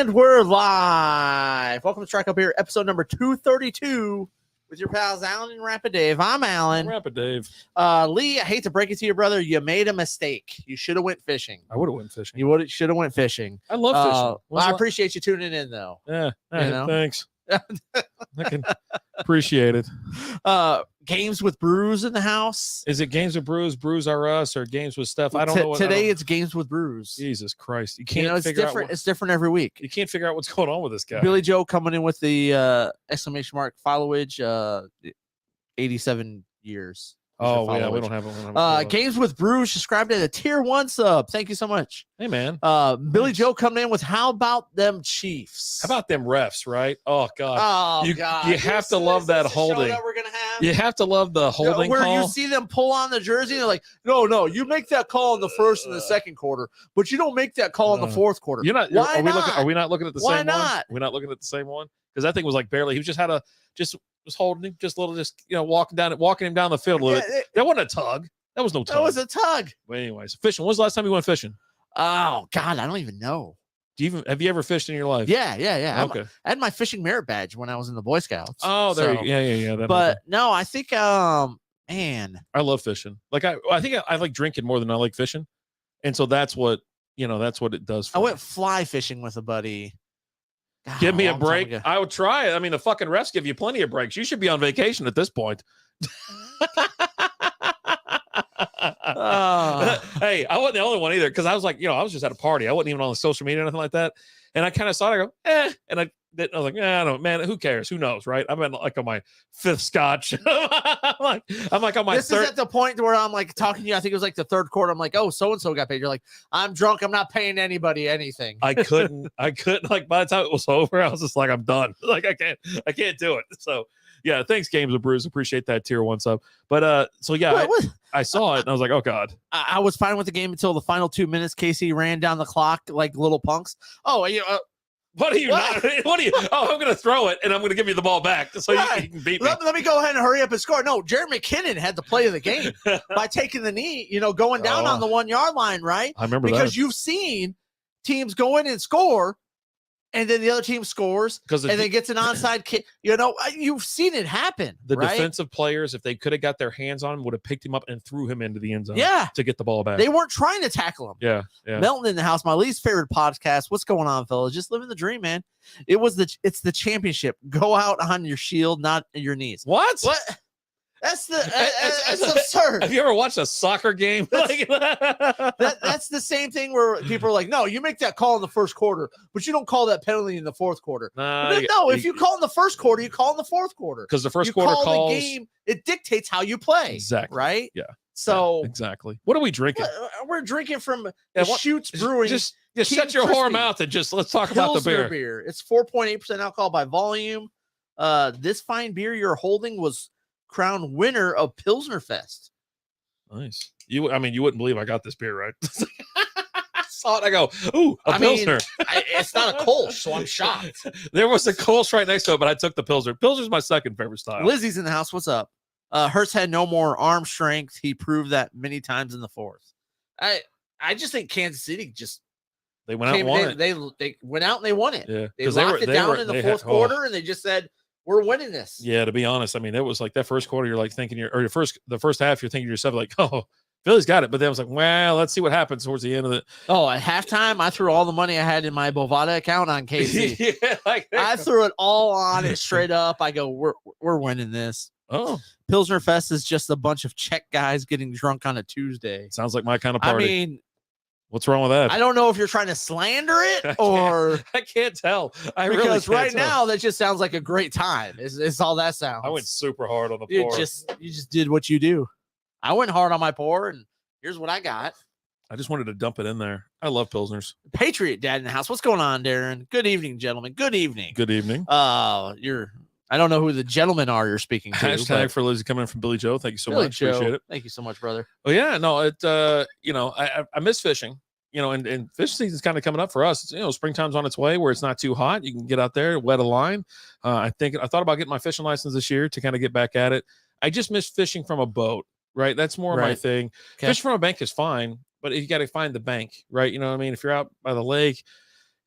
And we're live. Welcome to Strikeout Beer, episode number 232 with your pals Alan and Rapid Dave. I'm Alan. Rapid Dave. Lee, I hate to break it to you, brother. You made a mistake. You should have went fishing. I would have went fishing. You should have went fishing. I love fishing. Well, I appreciate you tuning in, though. Yeah, know? Thanks. I can appreciate it. Games with Brews in the house. Is it Games with Brews, Brews Are Us, or Games with Stuff? I don't know. Today it's Games with Brews. Jesus Christ. You can't it's figure different. out It's different every week. You can't figure out what's going on with this guy. Billy Joe coming in with the exclamation mark followage 87 years. Oh, yeah, we don't have it. Games with Brews subscribed to the tier 1 sub. Thank you so much. Hey, man. Billy Joe coming in with how about them Chiefs? How about them refs, right? Oh, God. Oh, you, God. You have to love that holding. That we're gonna have? You have to love the holding where call. You see them pull on the jersey and they're like, no, you make that call in the first and the second quarter, but you don't make that call in the fourth quarter. You're not. Why are we not looking at the Why same not? one? We're not looking at the same one? Because that thing was like barely. He just had was holding him, walking him down the field a little bit. That wasn't a tug. That was no tug. That was a tug. But anyways, fishing. When's the last time you went fishing? Oh, God, I don't even know. Have you ever fished in your life? Yeah. Okay. I had my fishing merit badge when I was in the Boy Scouts. Oh, there you go. Yeah. But no, I think, man. I love fishing. Like I think I like drinking more than I like fishing. And so that's what it does for I me. went fly fishing with a buddy. God, give me a break. I would try it. I mean, the fucking refs give you plenty of breaks. You should be on vacation at this point. Hey, I wasn't the only one either because I was like, I was just at a party. I wasn't even on the social media or anything like that. And I kind of saw it. I go, and I was like, I don't, man, who cares? Who knows, right? I'm like on my 5th scotch. I'm like on my This third. is at the point where I'm like talking to you. I think it was like the 3rd quarter. I'm like, oh, so-and-so got paid. You're like, I'm drunk. I'm not paying anybody anything. I couldn't like by the time it was over, I was just like, I'm done. Like I can't do it. So yeah, thanks Games with Brews. Appreciate that tier 1 sub. But so yeah, I saw it and I was like, oh God. I was fine with the game until the final 2 minutes. Casey ran down the clock like little punks. Oh, what are you not? What are you? Oh, I'm going to throw it and I'm going to give you the ball back so you can beat me. Let me go ahead and hurry up and score. No, Jared McKinnon had the play of the game by taking the knee, going down on the 1 yard line, right? I remember because you've seen teams go in and score. And then the other team scores and then gets an onside kick. You've seen it happen. The right? defensive players, if they could have got their hands on him, would have picked him up and threw him into the end zone to get the ball back. They weren't trying to tackle him. Yeah. Melton in the house, my least favorite podcast. What's going on, fellas? Just living the dream, man. It's the championship. Go out on your shield, not your knees. What? That's absurd. Have you ever watched a soccer game? That's the same thing where people are like, no, you make that call in the 1st quarter, but you don't call that penalty in the 4th quarter. If you call in the 1st quarter, you call in the 4th quarter. Because the first quarter calls the game, it dictates how you play. Exactly. Right? Yeah. So exactly. What are we drinking? We're drinking from Shoots Brewing. Just shut your whore mouth and let's talk about the beer. It's 4.8% alcohol by volume. This fine beer you're holding was crowned winner of Pilsner Fest. Nice. You wouldn't believe I got this beer, right? I saw it. I go, ooh, Pilsner. It's not a Kolsch, so I'm shocked. There was a Kolsch right next to it, but I took the Pilsner. Pilsner's my second favorite style. Lizzie's in the house. What's up? Hurts had no more arm strength. He proved that many times in the 4th. I just think Kansas City they went out and won it. They went out and they won it. Yeah, they locked it down in the 4th quarter, and they just said, we're winning this. Yeah, to be honest, it was like that 1st quarter. You're like thinking the first half. You're thinking to yourself like, oh, Philly's got it. But then I was like, well, let's see what happens towards the end of it. Oh, at halftime, I threw all the money I had in my Bovada account on KC. I threw it all on it straight up. I go, we're winning this. Oh, Pilsner Fest is just a bunch of Czech guys getting drunk on a Tuesday. Sounds like my kind of party. What's wrong with that? I don't know if you're trying to slander it or I can't tell. Because right now that just sounds like a great time. It's all that sounds. I went super hard on the pour. You just did what you do. I went hard on my pour, and here's what I got. I just wanted to dump it in there. I love Pilsners. Patriot Dad in the house. What's going on, Darren? Good evening, gentlemen. Good evening. Good evening. I don't know who the gentlemen are you're speaking to. Hashtag for Lizzie coming in from Billy Joe. Thank you so much. Joe, appreciate it. Thank you so much, brother. Oh yeah, no, I miss fishing. And fish season's kind of coming up for us. Springtime's on its way where it's not too hot. You can get out there, wet a line. I thought about getting my fishing license this year to kind of get back at it. I just miss fishing from a boat, right? That's more my thing. Okay. Fish from a bank is fine, but you got to find the bank, right? You know what I mean? If you're out by the lake,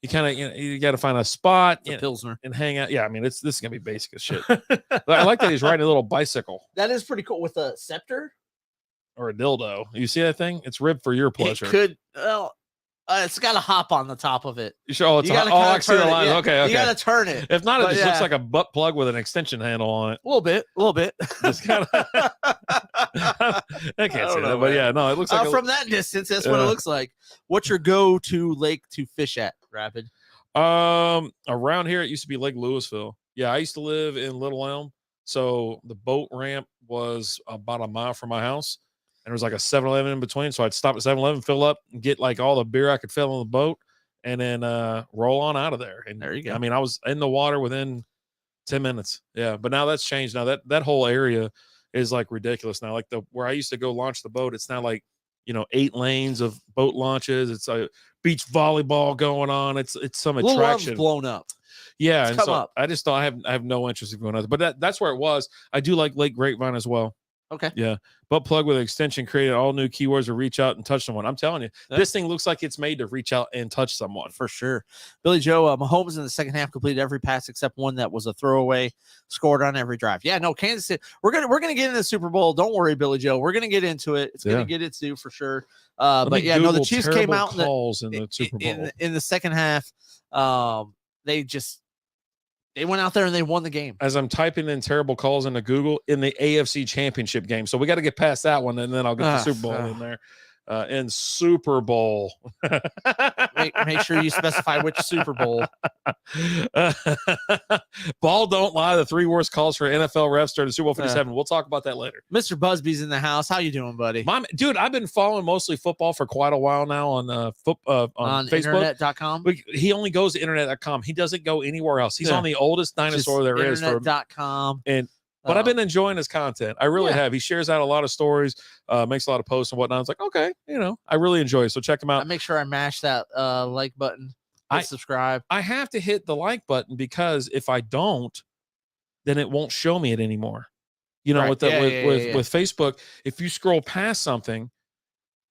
you kind of you got to find a spot Pilsner and hang out. Yeah, I mean this is gonna be basic as shit. I like that he's riding a little bicycle. That is pretty cool with a scepter or a dildo. You see that thing? It's ribbed for your pleasure. It could. Well, it's got a hop on the top on it. You sure? I see the line. Yeah. Okay. You got to turn it. If not, it just looks like a butt plug with an extension handle on it. A little bit. Just kind of. I can't say that, but yeah, no, it looks like from that distance. That's what it looks like. What's your go-to lake to fish at, Rapid? Around here, it used to be Lake Louisville. Yeah, I used to live in Little Elm, so the boat ramp was about a mile from my house. And there was like a 7-Eleven in between. So I'd stop at 7-Eleven, fill up, and get like all the beer I could fill on the boat, and then roll on out of there. And there you go. I mean, I was in the water within 10 minutes. Yeah. But now that's changed. Now that whole area is like ridiculous now. Like where I used to go launch the boat, it's now like, 8 lanes of boat launches. It's a beach volleyball going on. It's some attraction. Blown up. Yeah. And so up. I just thought I have no interest in going out. But that's where it was. I do like Lake Grapevine as well. Okay. Yeah. Butt plug with an extension created all new keywords to reach out and touch someone. I'm telling you, this thing looks like it's made to reach out and touch someone. For sure. Billy Joe, Mahomes in the second half completed every pass except one that was a throwaway, scored on every drive. Yeah, no, Kansas City. We're gonna get into the Super Bowl. Don't worry, Billy Joe. We're gonna get into it. It's gonna get its due for sure. But yeah, no, the Chiefs came out in the Super Bowl. In the second half. They went out there and they won the game. As I'm typing in terrible calls into Google in the AFC Championship game. So we got to get past that one, and then I'll get the Super Bowl in there. In Super Bowl. make sure you specify which Super Bowl. Ball don't lie. The 3 worst calls for NFL refs during the Super Bowl 57. We'll talk about that later. Mr. Busby's in the house. How you doing, buddy? Dude, I've been following mostly football for quite a while now on Facebook. Internet.com. He only goes to internet.com. He doesn't go anywhere else. He's on the oldest dinosaur there is. Internet.com. But I've been enjoying his content. I really have. He shares out a lot of stories, makes a lot of posts and whatnot. It's like, okay, I really enjoy it. So check him out. I make sure I mash that like button. Subscribe. I have to hit the like button because if I don't, then it won't show me it anymore. With Facebook, if you scroll past something,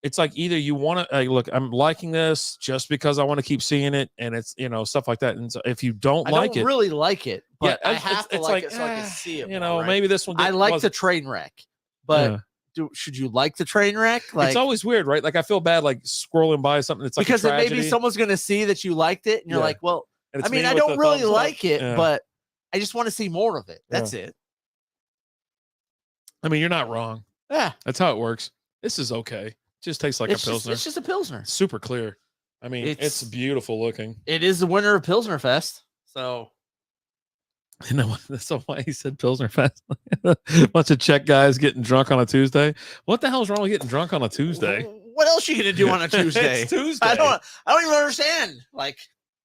it's like either you want to look, I'm liking this just because I want to keep seeing it, and it's stuff like that. And so if you don't like it, really like it, but I have to like it so I can see it. Maybe this one. I like the train wreck, but should you like the train wreck? It's always weird, right? Like I feel bad like scrolling by something. It's like because maybe someone's gonna see that you liked it, and you're like, well, I mean, I don't really like it, but I just want to see more of it. That's it. I mean, you're not wrong. Yeah, that's how it works. This is okay. Just tastes like a Pilsner. It's just a Pilsner. Super clear. I mean, it's beautiful looking. It is the winner of Pilsner Fest. So, that's why he said Pilsner Fest. Bunch of Czech guys getting drunk on a Tuesday. What the hell's wrong with getting drunk on a Tuesday? What else are you gonna do on a Tuesday? It's Tuesday. I don't even understand.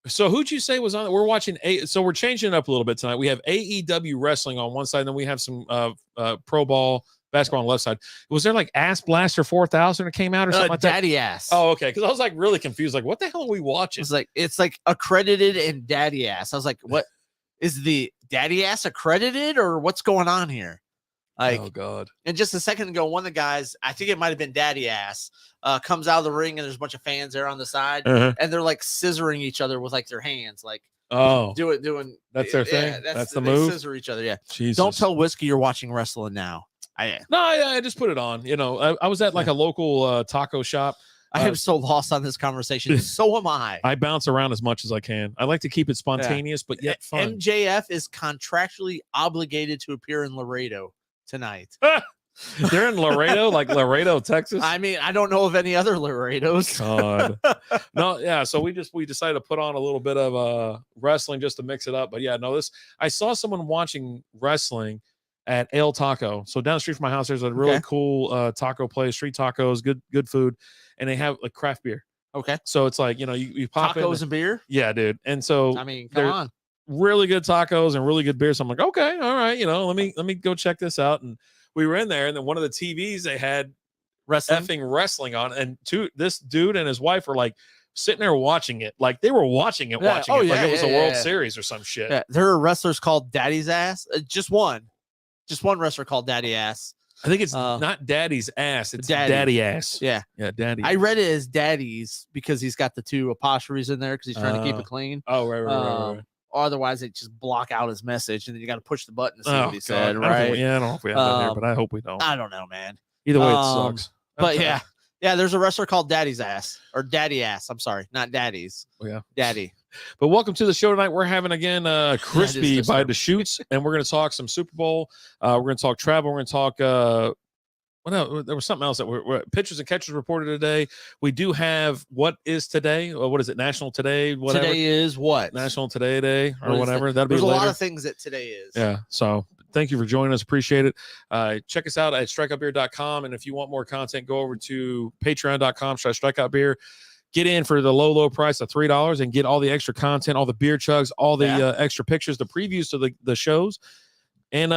So who'd you say was on? We're watching so we're changing it up a little bit tonight. We have AEW wrestling on one side, and then we have some pro ball basketball on the left side. Was there like Ass Blaster 4000 that came out or something like that? Daddy Ass. Oh, okay. Because I was like really confused. Like, what the hell are we watching? It's like accredited and Daddy Ass. I was like, what is the Daddy Ass accredited or what's going on here? Oh God. And just a second ago, one of the guys, I think it might have been Daddy Ass, comes out of the ring and there's a bunch of fans there on the side, and they're like scissoring each other with like their hands, like doing that's their thing. That's the move. Scissor each other. Yeah. Jesus. Don't tell Whiskey you're watching wrestling now. I just put it on. I was at like a local taco shop. I am so lost on this conversation. So am I. I bounce around as much as I can. I like to keep it spontaneous, but yet fun. MJF is contractually obligated to appear in Laredo tonight. They're in Laredo, like Laredo, Texas. I mean, I don't know of any other Laredos. God. No, yeah. So we decided to put on a little bit of wrestling just to mix it up. But yeah, no, I saw someone watching wrestling at El Taco. So down the street from my house, there's a really cool taco place, street tacos, good food, and they have like craft beer. Okay. So it's like, you pop tacos and beer? Yeah, dude. And so I mean, come on. Really good tacos and really good beer. So I'm like, okay, all right, let me go check this out. And we were in there, and then one of the TVs they had wrestling on, and this dude and his wife were like sitting there watching it, like they were watching it, like it was a World Series or some shit. Yeah. There are wrestlers called Daddy's Ass. Just one wrestler called Daddy Ass. I think it's not daddy's ass. It's daddy. daddy ass. Yeah. Yeah, daddy. I read it as daddy's because he's got the 2 apostrophes in there because he's trying to keep it clean. Oh, right. Otherwise, they just block out his message, and then you got to push the button to see what he said, I right? don't know if we have that here, but I hope we don't. I don't know, man. Either way, it sucks. But yeah, there's a wrestler called Daddy's Ass, or Daddy Ass. I'm sorry, not Daddy's. Oh, yeah. Daddy. But welcome to the show tonight. We're having, again, Crispy by Deschutes, and we're going to talk some Super Bowl. We're going to talk travel. We're going to talk there was something else that were pitchers and catchers reported today. We do have what is today? What is it? National Today? Whatever. Today is what? National Today Day or whatever. That'll be later. There's a lot of things that today is. Yeah. So thank you for joining us. Appreciate it. Check us out at strikeoutbeer.com. And if you want more content, go over to patreon.com/strikeoutbeer. Get in for the low price of $3 and get all the extra content, all the beer chugs, all the extra pictures, the previews to the shows, and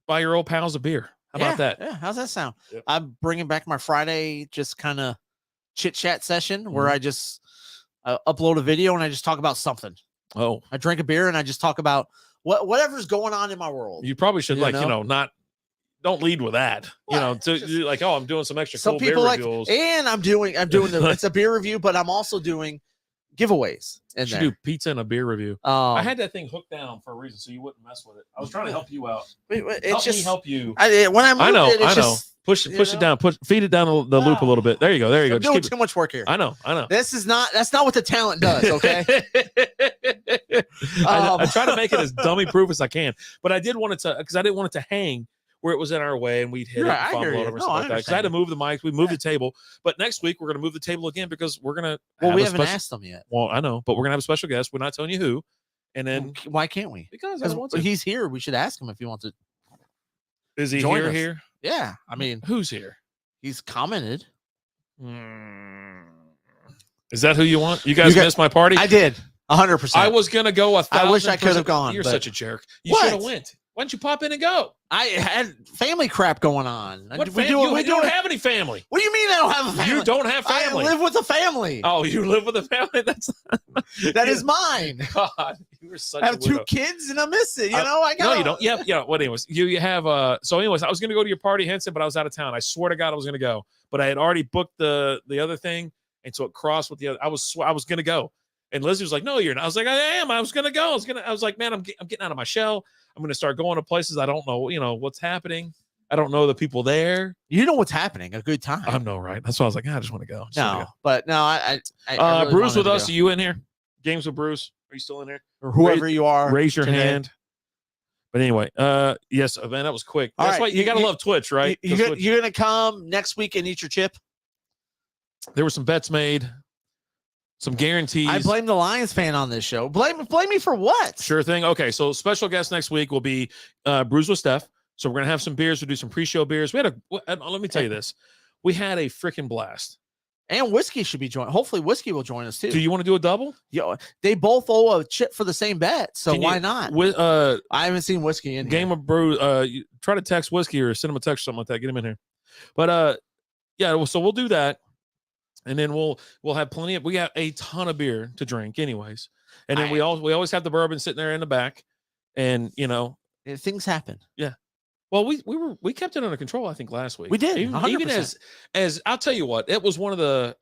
buy your old pals a beer. How about that? Yeah, how's that sound? Yep. I'm bringing back my Friday just kind of chit chat session where I just upload a video and I just talk about something. Oh, I drink a beer and I just talk about whatever's going on in my world. You probably should don't lead with that. What? I'm doing some extra cool beer reviews. And I'm doing it's a beer review, but I'm also doing giveaways. You should do pizza and a beer review. I had that thing hooked down for a reason, so you wouldn't mess with it. I was trying to help you out. Help you. I know. Push it down. Feed it down the loop a little bit. There you go. I'm doing too much work here. I know. That's not what the talent does. Okay. I try to make it as dummy proof as I can, but I did want it to because I didn't want it to hang where it was in our way and we'd hit it and fumble it or something like that. Because I had to move the mics. We moved the table, but next week we're going to move the table again because we're going to. Well, we haven't asked them yet. Well, I know, but we're going to have a special guest. We're not telling you who. And then why can't we? Because I want to. He's here. We should ask him if he wants to. Is he here? Yeah. I mean, who's here? He's commented. Is that who you want? You guys missed my party? I did. 100%. I was going to go 1,000%. I wish I could have gone. You're such a jerk. You should have went. Why don't you pop in and go? I had family crap going on. We don't have any family. What do you mean I don't have a family? You don't have family. I live with a family. Oh, you live with a family? That is mine. God, you were such I have 2 kids and I miss it. No, you don't. Yeah. What anyways? You have so anyways, I was gonna go to your party, Henson, but I was out of town. I swear to God I was gonna go. But I had already booked the other thing, and so it crossed with the other. I was gonna go. And Lizzie was like, "No, you're not." I was like, "I am. I was gonna go. I was like, man, I'm getting out of my shell. I'm gonna start going to places I don't know. What's happening. I don't know the people there. You know what's happening. A good time. I know, right? That's why I was like, I just want to go. I really Bruce with us. Are you in here? Games with Bruce. Are you still in here? Or whoever you are. Raise your hand. But anyway, yes, man, that was quick. That's why you gotta love Twitch, right? You're gonna come next week and eat your chip. There were some bets made. Some guarantees. I blame the Lions fan on this show. Blame me for what? Sure thing. Okay, so special guest next week will be Brews with Steph. So we're gonna have some beers. We'll do some pre-show beers. Let me tell you this. We had a freaking blast. And Whiskey should be joining. Hopefully, Whiskey will join us too. Do you want to do a double? Yo, they both owe a chip for the same bet, so why not? I haven't seen Whiskey in Game here. of Brew. You try to text Whiskey or send him a text or something like that. Get him in here. But so we'll do that. And then we'll have plenty we got a ton of beer to drink anyways. And then we always have the bourbon sitting there in the back. And things happen. Yeah. Well, we kept it under control, I think, last week. We did. Even as I'll tell you what, it was one of the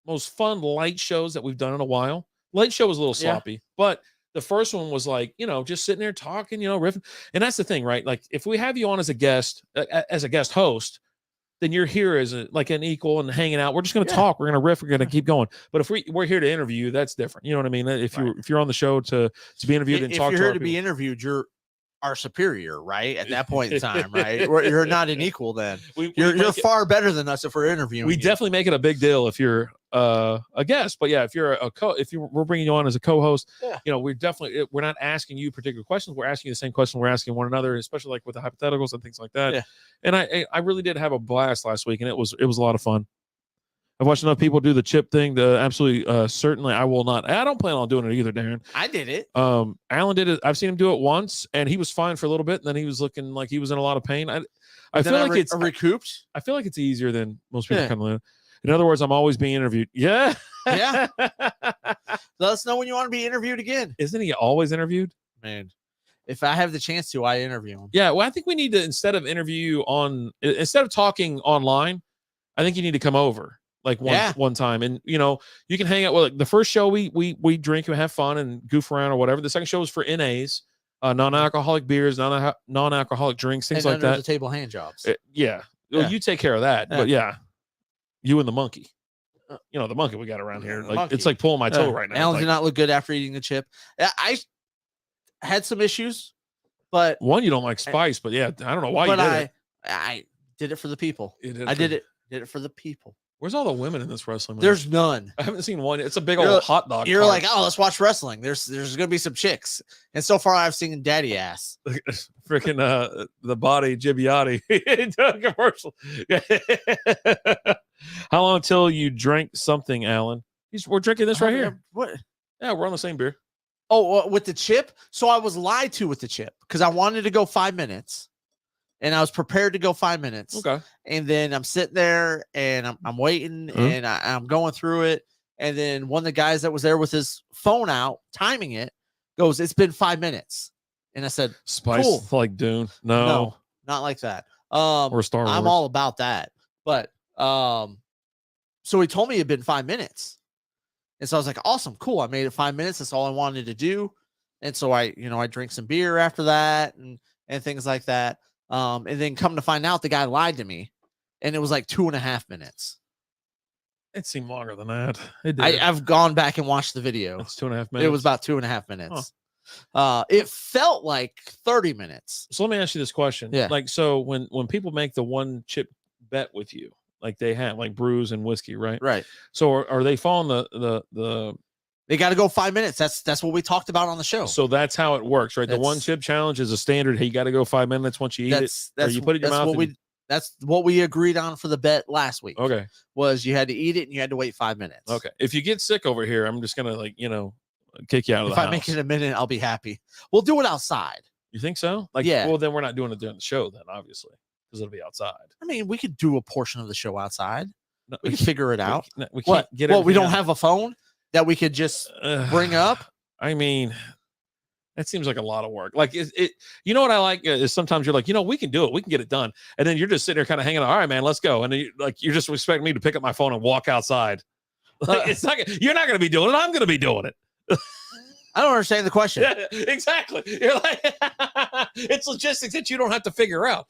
most fun light shows that we've done in a while. Late show was a little sloppy, but the first one was like, just sitting there talking, riffing. And that's the thing, right? Like if we have you on as a guest host, then you're here as an equal and hanging out. We're just going to talk. We're going to riff. We're going to keep going. But if we're here to interview you, that's different. You know what I mean? If you're on the show to be interviewed and talk to if you're here to be interviewed, you're our superior, right? At that point in time, right? You're not an equal then. You're far better than us if we're interviewing. We definitely make it a big deal if you're a guest, but yeah, if you're we're bringing you on as a co-host, we're not asking you particular questions. We're asking you the same question we're asking one another, especially like with the hypotheticals and things like that. Yeah. And I really did have a blast last week, and it was a lot of fun. I've watched enough people do the chip thing. Absolutely, certainly, I will not. I don't plan on doing it either, Darren. I did it. Alan did it. I've seen him do it once, and he was fine for a little bit, and then he was looking like he was in a lot of pain. I feel like it's recouped. I feel like it's easier than most people kind of live. In other words, I'm always being interviewed. Yeah. Let us know when you want to be interviewed again. Isn't he always interviewed? Man. if I have the chance to, I interview him. Yeah, well, I think we need to instead of talking online, I think you need to come over like one time, and you can hang out. Well, like the first show we drink and have fun and goof around or whatever. The second show was for NAs, non-alcoholic beers, non-alcoholic drinks, things and like that. The table hand jobs. Well, you take care of that, but you and the monkey. The monkey we got around here. Like it's like pulling my toe right now. Alan did not look good after eating the chip. I had some issues, but one, you don't like spice, but I don't know why you did it. I did it for the people. Did it for the people. Where's all the women in this wrestling match? There's none. I haven't seen one. It's a big old hot dog. You're like, oh, let's watch wrestling. There's gonna be some chicks, and so far I've seen daddy ass. Freaking the body Jibbiati commercial. How long until you drank something, Alan? We're drinking this right here. What? Yeah, we're on the same beer. Oh, with the chip. So I was lied to with the chip because I wanted to go 5 minutes. And I was prepared to go 5 minutes. Okay. And then I'm sitting there and I'm waiting and I'm going through it. And then one of the guys that was there with his phone out, timing it, goes, "It's been 5 minutes." And I said, "Spice cool. Like Dune." No, not like that. Or Star Wars. I'm all about that. But so he told me it had been 5 minutes. And so I was like, awesome, cool. I made it 5 minutes. That's all I wanted to do. And so I drank some beer after that and things like that. And then come to find out the guy lied to me and it was like 2.5 minutes. It seemed longer than that. It did. I've gone back and watched the video. It's 2.5 minutes. It was about 2.5 minutes. It felt like 30 minutes. So let me ask you this question. Yeah. Like, so when people make the one chip bet with you, like they have like brews and whiskey, right? Right. So are they following the They got to go 5 minutes. That's what we talked about on the show. So that's how it works, right? The one chip challenge is a standard. Hey, you got to go 5 minutes once you eat it. Or you put it in your mouth. That's what we agreed on for the bet last week. Okay. Was you had to eat it and you had to wait 5 minutes. Okay. If you get sick over here, I'm just gonna kick you out of the house. If I make it a minute, I'll be happy. We'll do it outside. You think so? Yeah. Well, then we're not doing it during the show then, obviously, because it'll be outside. I mean, we could do a portion of the show outside. No, we can figure it out. We can't get it. Well, we don't have a phone that we could just bring up. I mean, that seems like a lot of work. Like it you know what I like is sometimes you're like, we can do it. We can get it done. And then you're just sitting there kind of hanging out. All right, man, let's go. And then you're just expecting me to pick up my phone and walk outside. It's not. You're not going to be doing it. I'm going to be doing it. I don't understand the question. Yeah, exactly. You're like, it's logistics that you don't have to figure out.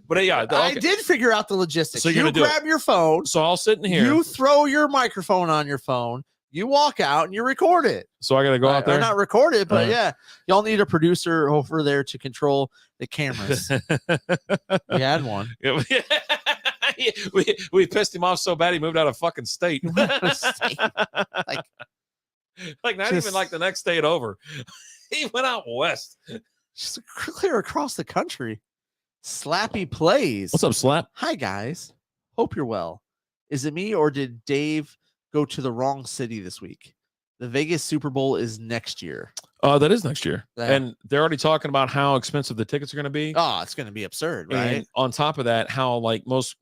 But okay. I did figure out the logistics. So you grab your phone. So I'll sit in here. You throw your microphone on your phone. You walk out and you record it. So I got to go out there? Or not record it, but y'all need a producer over there to control the cameras. We had one. Yeah, we pissed him off so bad he moved out of fucking state. Like not even like the next state over. He went out west. Just clear across the country. Slappy Plays. What's up, Slap? Hi, guys. Hope you're well. Is it me or did Dave go to the wrong city this week? The Vegas Super Bowl is next year. That is next year. And they're already talking about how expensive the tickets are going to be. Oh, it's going to be absurd, right? And on top of that, how most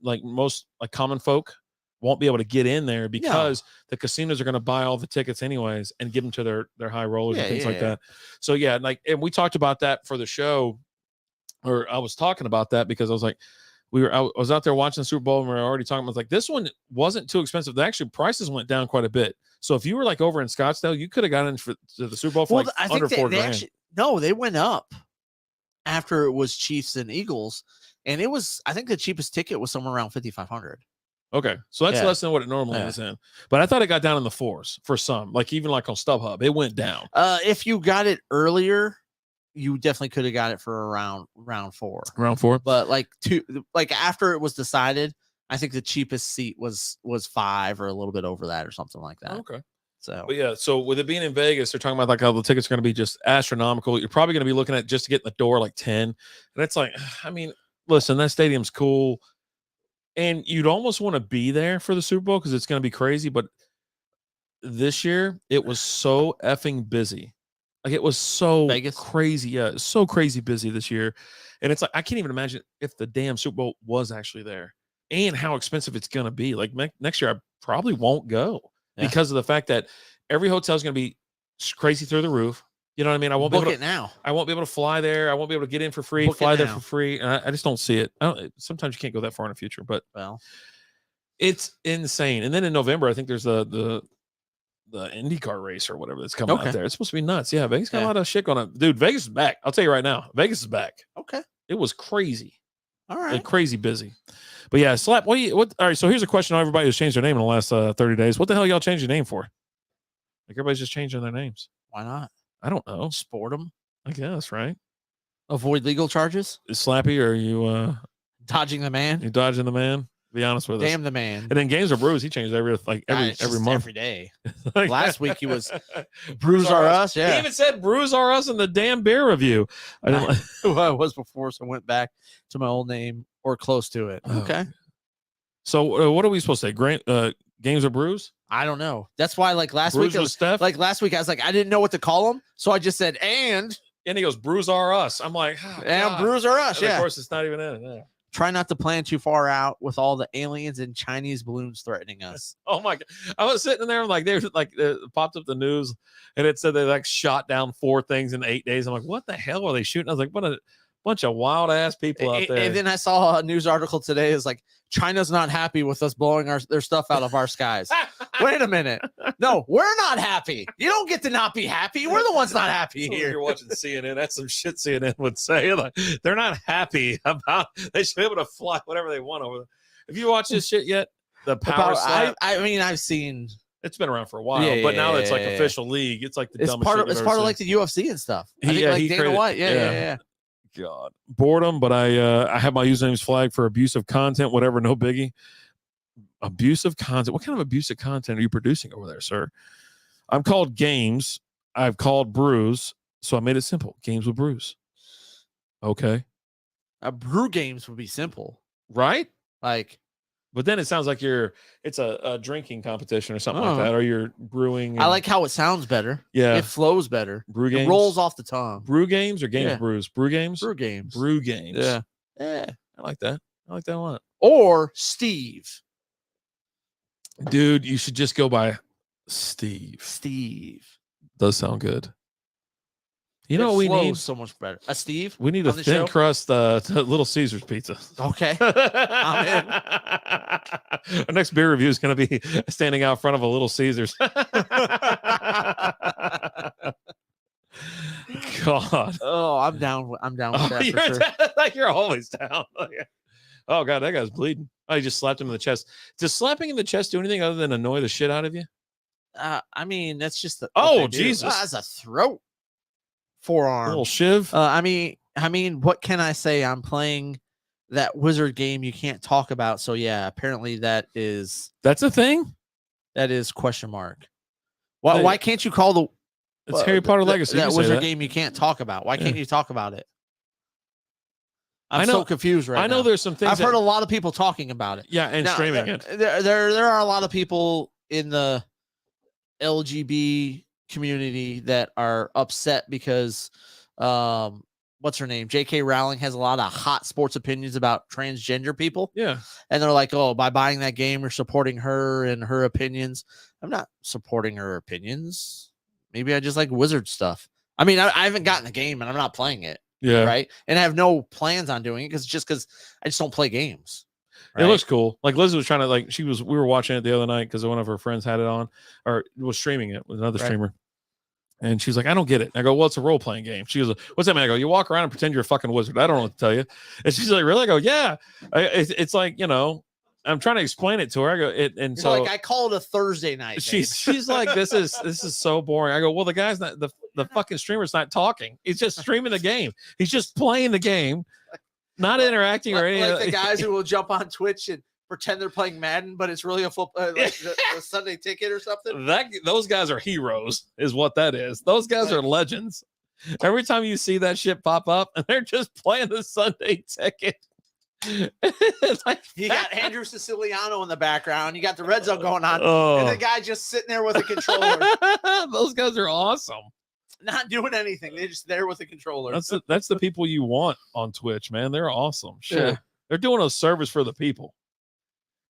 common folk won't be able to get in there because the casinos are going to buy all the tickets anyways and give them to their high rollers and things like that. So and we talked about that for the show, or I was talking about that because I was like, I was out there watching the Super Bowl and we were already talking about like this one wasn't too expensive. Actually, prices went down quite a bit. So if you were like over in Scottsdale, you could have gotten to the Super Bowl for under $4,000. No, they went up after it was Chiefs and Eagles, and it was I think the cheapest ticket was somewhere around $5,500. Okay, so that's less than what it normally is in. But I thought it got down in the $4s for some, like even like on StubHub, it went down. If you got it earlier, you definitely could have got it for around round 4. Round 4, but after it was decided, I think the cheapest seat was 5 or a little bit over that or something like that. Okay. So, but so with it being in Vegas, they're talking about like how the tickets are going to be just astronomical. You're probably going to be looking at just to get in the door like 10. And it's like, I mean, listen, that stadium's cool. And you'd almost want to be there for the Super Bowl because it's going to be crazy. But this year, it was so effing busy. Like it was so Vegas? Crazy. Yeah, it's so crazy busy this year. And it's like, I can't even imagine if the damn Super Bowl was actually there and how expensive it's going to be. Like next year, I probably won't go because of the fact that every hotel is going to be crazy through the roof. You know what I mean? I won't book be able it now. I won't be able to fly there. I won't be able to get in for free, fly there for free. And I just don't see it. Sometimes you can't go that far in the future, but it's insane. And then in November, I think there's the IndyCar race or whatever that's coming out there. It's supposed to be nuts. Yeah, Vegas got a lot of shit going on. Dude, Vegas is back. I'll tell you right now. Vegas is back. Okay. It was crazy. All right. Like crazy busy. But yeah, Slap, all right, so here's a question on everybody who's changed their name in the last 30 days. What the hell y'all changed your name for? Like everybody's just changing their names. Why not? I don't know. Sport them. I guess, right? Avoid legal charges. Is Slappy, or are you dodging the man? You dodging the man? Be honest with us. Damn the man. And then Games or Brews, he changed every month. Every day. Last week he was Brews Are Us. Yeah. He even said Brews Are Us in the damn beer review. I didn't like who I was before, so I went back to my old name or close to it. Okay. So what are we supposed to say? Games or Brews? I don't know. That's why last Brews week, last week I was like, I didn't know what to call them, so I just said and he goes, Brews Are Us. I'm like, and Brews Are Us. And yeah. Of course, it's not even in it. Yeah. Try not to plan too far out with all the aliens and Chinese balloons threatening us. Oh my God. I was sitting there like they popped up the news and it said they shot down 4 things in 8 days. I'm like, what the hell are they shooting? I was like, what a bunch of wild ass people out there. And then I saw a news article today is like, China's not happy with us blowing their stuff out of our skies. Wait a minute. No, we're not happy. You don't get to not be happy. We're the ones not happy here. You're watching CNN. That's some shit CNN would say. Like, they're not happy about, they should be able to fly whatever they want over there. Have you watched this shit yet? The power slap? I mean, I've seen. It's been around for a while, but now it's like official league. It's like the dumbest shit it's part of like the UFC and stuff. I think Dana White. Yeah. God, boredom, but I have my usernames flagged for abusive content, whatever, no biggie. Abusive content. What kind of abusive content are you producing over there, sir? I'm called Games. I've called Brews, so I made it simple. Games with Brews. Okay. Brew games would be simple, right? But then it sounds like it's a drinking competition or something like that, or you're brewing. I like how it sounds better. Yeah. It flows better. Brew games. It rolls off the tongue. Brew games or games brews? Brew games? Brew games. Brew games. Yeah. Yeah. I like that. I like that a lot. Or Steve. Dude, you should just go by Steve. Steve. Does sound good. You know what we need? So much better. A Steve? We need a thin crust Little Caesars pizza. Okay. I'm in. Our next beer review is going to be standing out front of a Little Caesars. God. Oh, I'm down with that for sure. Like you're always down. Oh God, that guy's bleeding. Oh, you just slapped him in the chest. Does slapping in the chest do anything other than annoy the shit out of you? I mean, that's just Jesus. That's a throat. Forearm. A little shiv. I mean, what can I say? I'm playing that wizard game you can't talk about. So yeah, apparently that's a thing. That is question mark. Why can't you call it's Harry Potter Legacy? That wizard game you can't talk about. Why can't you talk about it? I'm so confused right now. I know there's some things. I've heard a lot of people talking about it. Yeah, and streaming it. There are a lot of people in the LGBT community that are upset because what's her name? J.K. Rowling has a lot of hot sports opinions about transgender people. Yeah. And they're like, oh, by buying that game, you're supporting her and her opinions. I'm not supporting her opinions. Maybe I just like wizard stuff. I mean, I haven't gotten the game and I'm not playing it. Yeah. Right. And I have no plans on doing it because I just don't play games. Right? It looks cool. Like Liz was trying to we were watching it the other night because one of her friends had it on or was streaming it with another streamer. And she's like, I don't get it. And I go, well, it's a role-playing game. She goes, what's that, man? I go, you walk around and pretend you're a fucking wizard. I don't know what to tell you. And she's like, really? I go, yeah. It's like, I'm trying to explain it to her. I go, and so like, I call it a Thursday night. She's like, this is so boring. I go, well, the guy's not the fucking streamer's not talking. He's just streaming the game. He's just playing the game, not interacting or anything. Like the guys who will jump on Twitch and pretend they're playing Madden, but it's really a football, like the Sunday Ticket or something. Those guys are heroes, is what that is. Those guys are legends. Every time you see that shit pop up, and they're just playing the Sunday Ticket. It's like, you got Andrew Siciliano in the background. You got the red zone going on, and the guy just sitting there with a controller. Those guys are awesome. Not doing anything. They're just there with a controller. That's the people you want on Twitch, man. They're awesome. Shit. Yeah. They're doing a service for the people.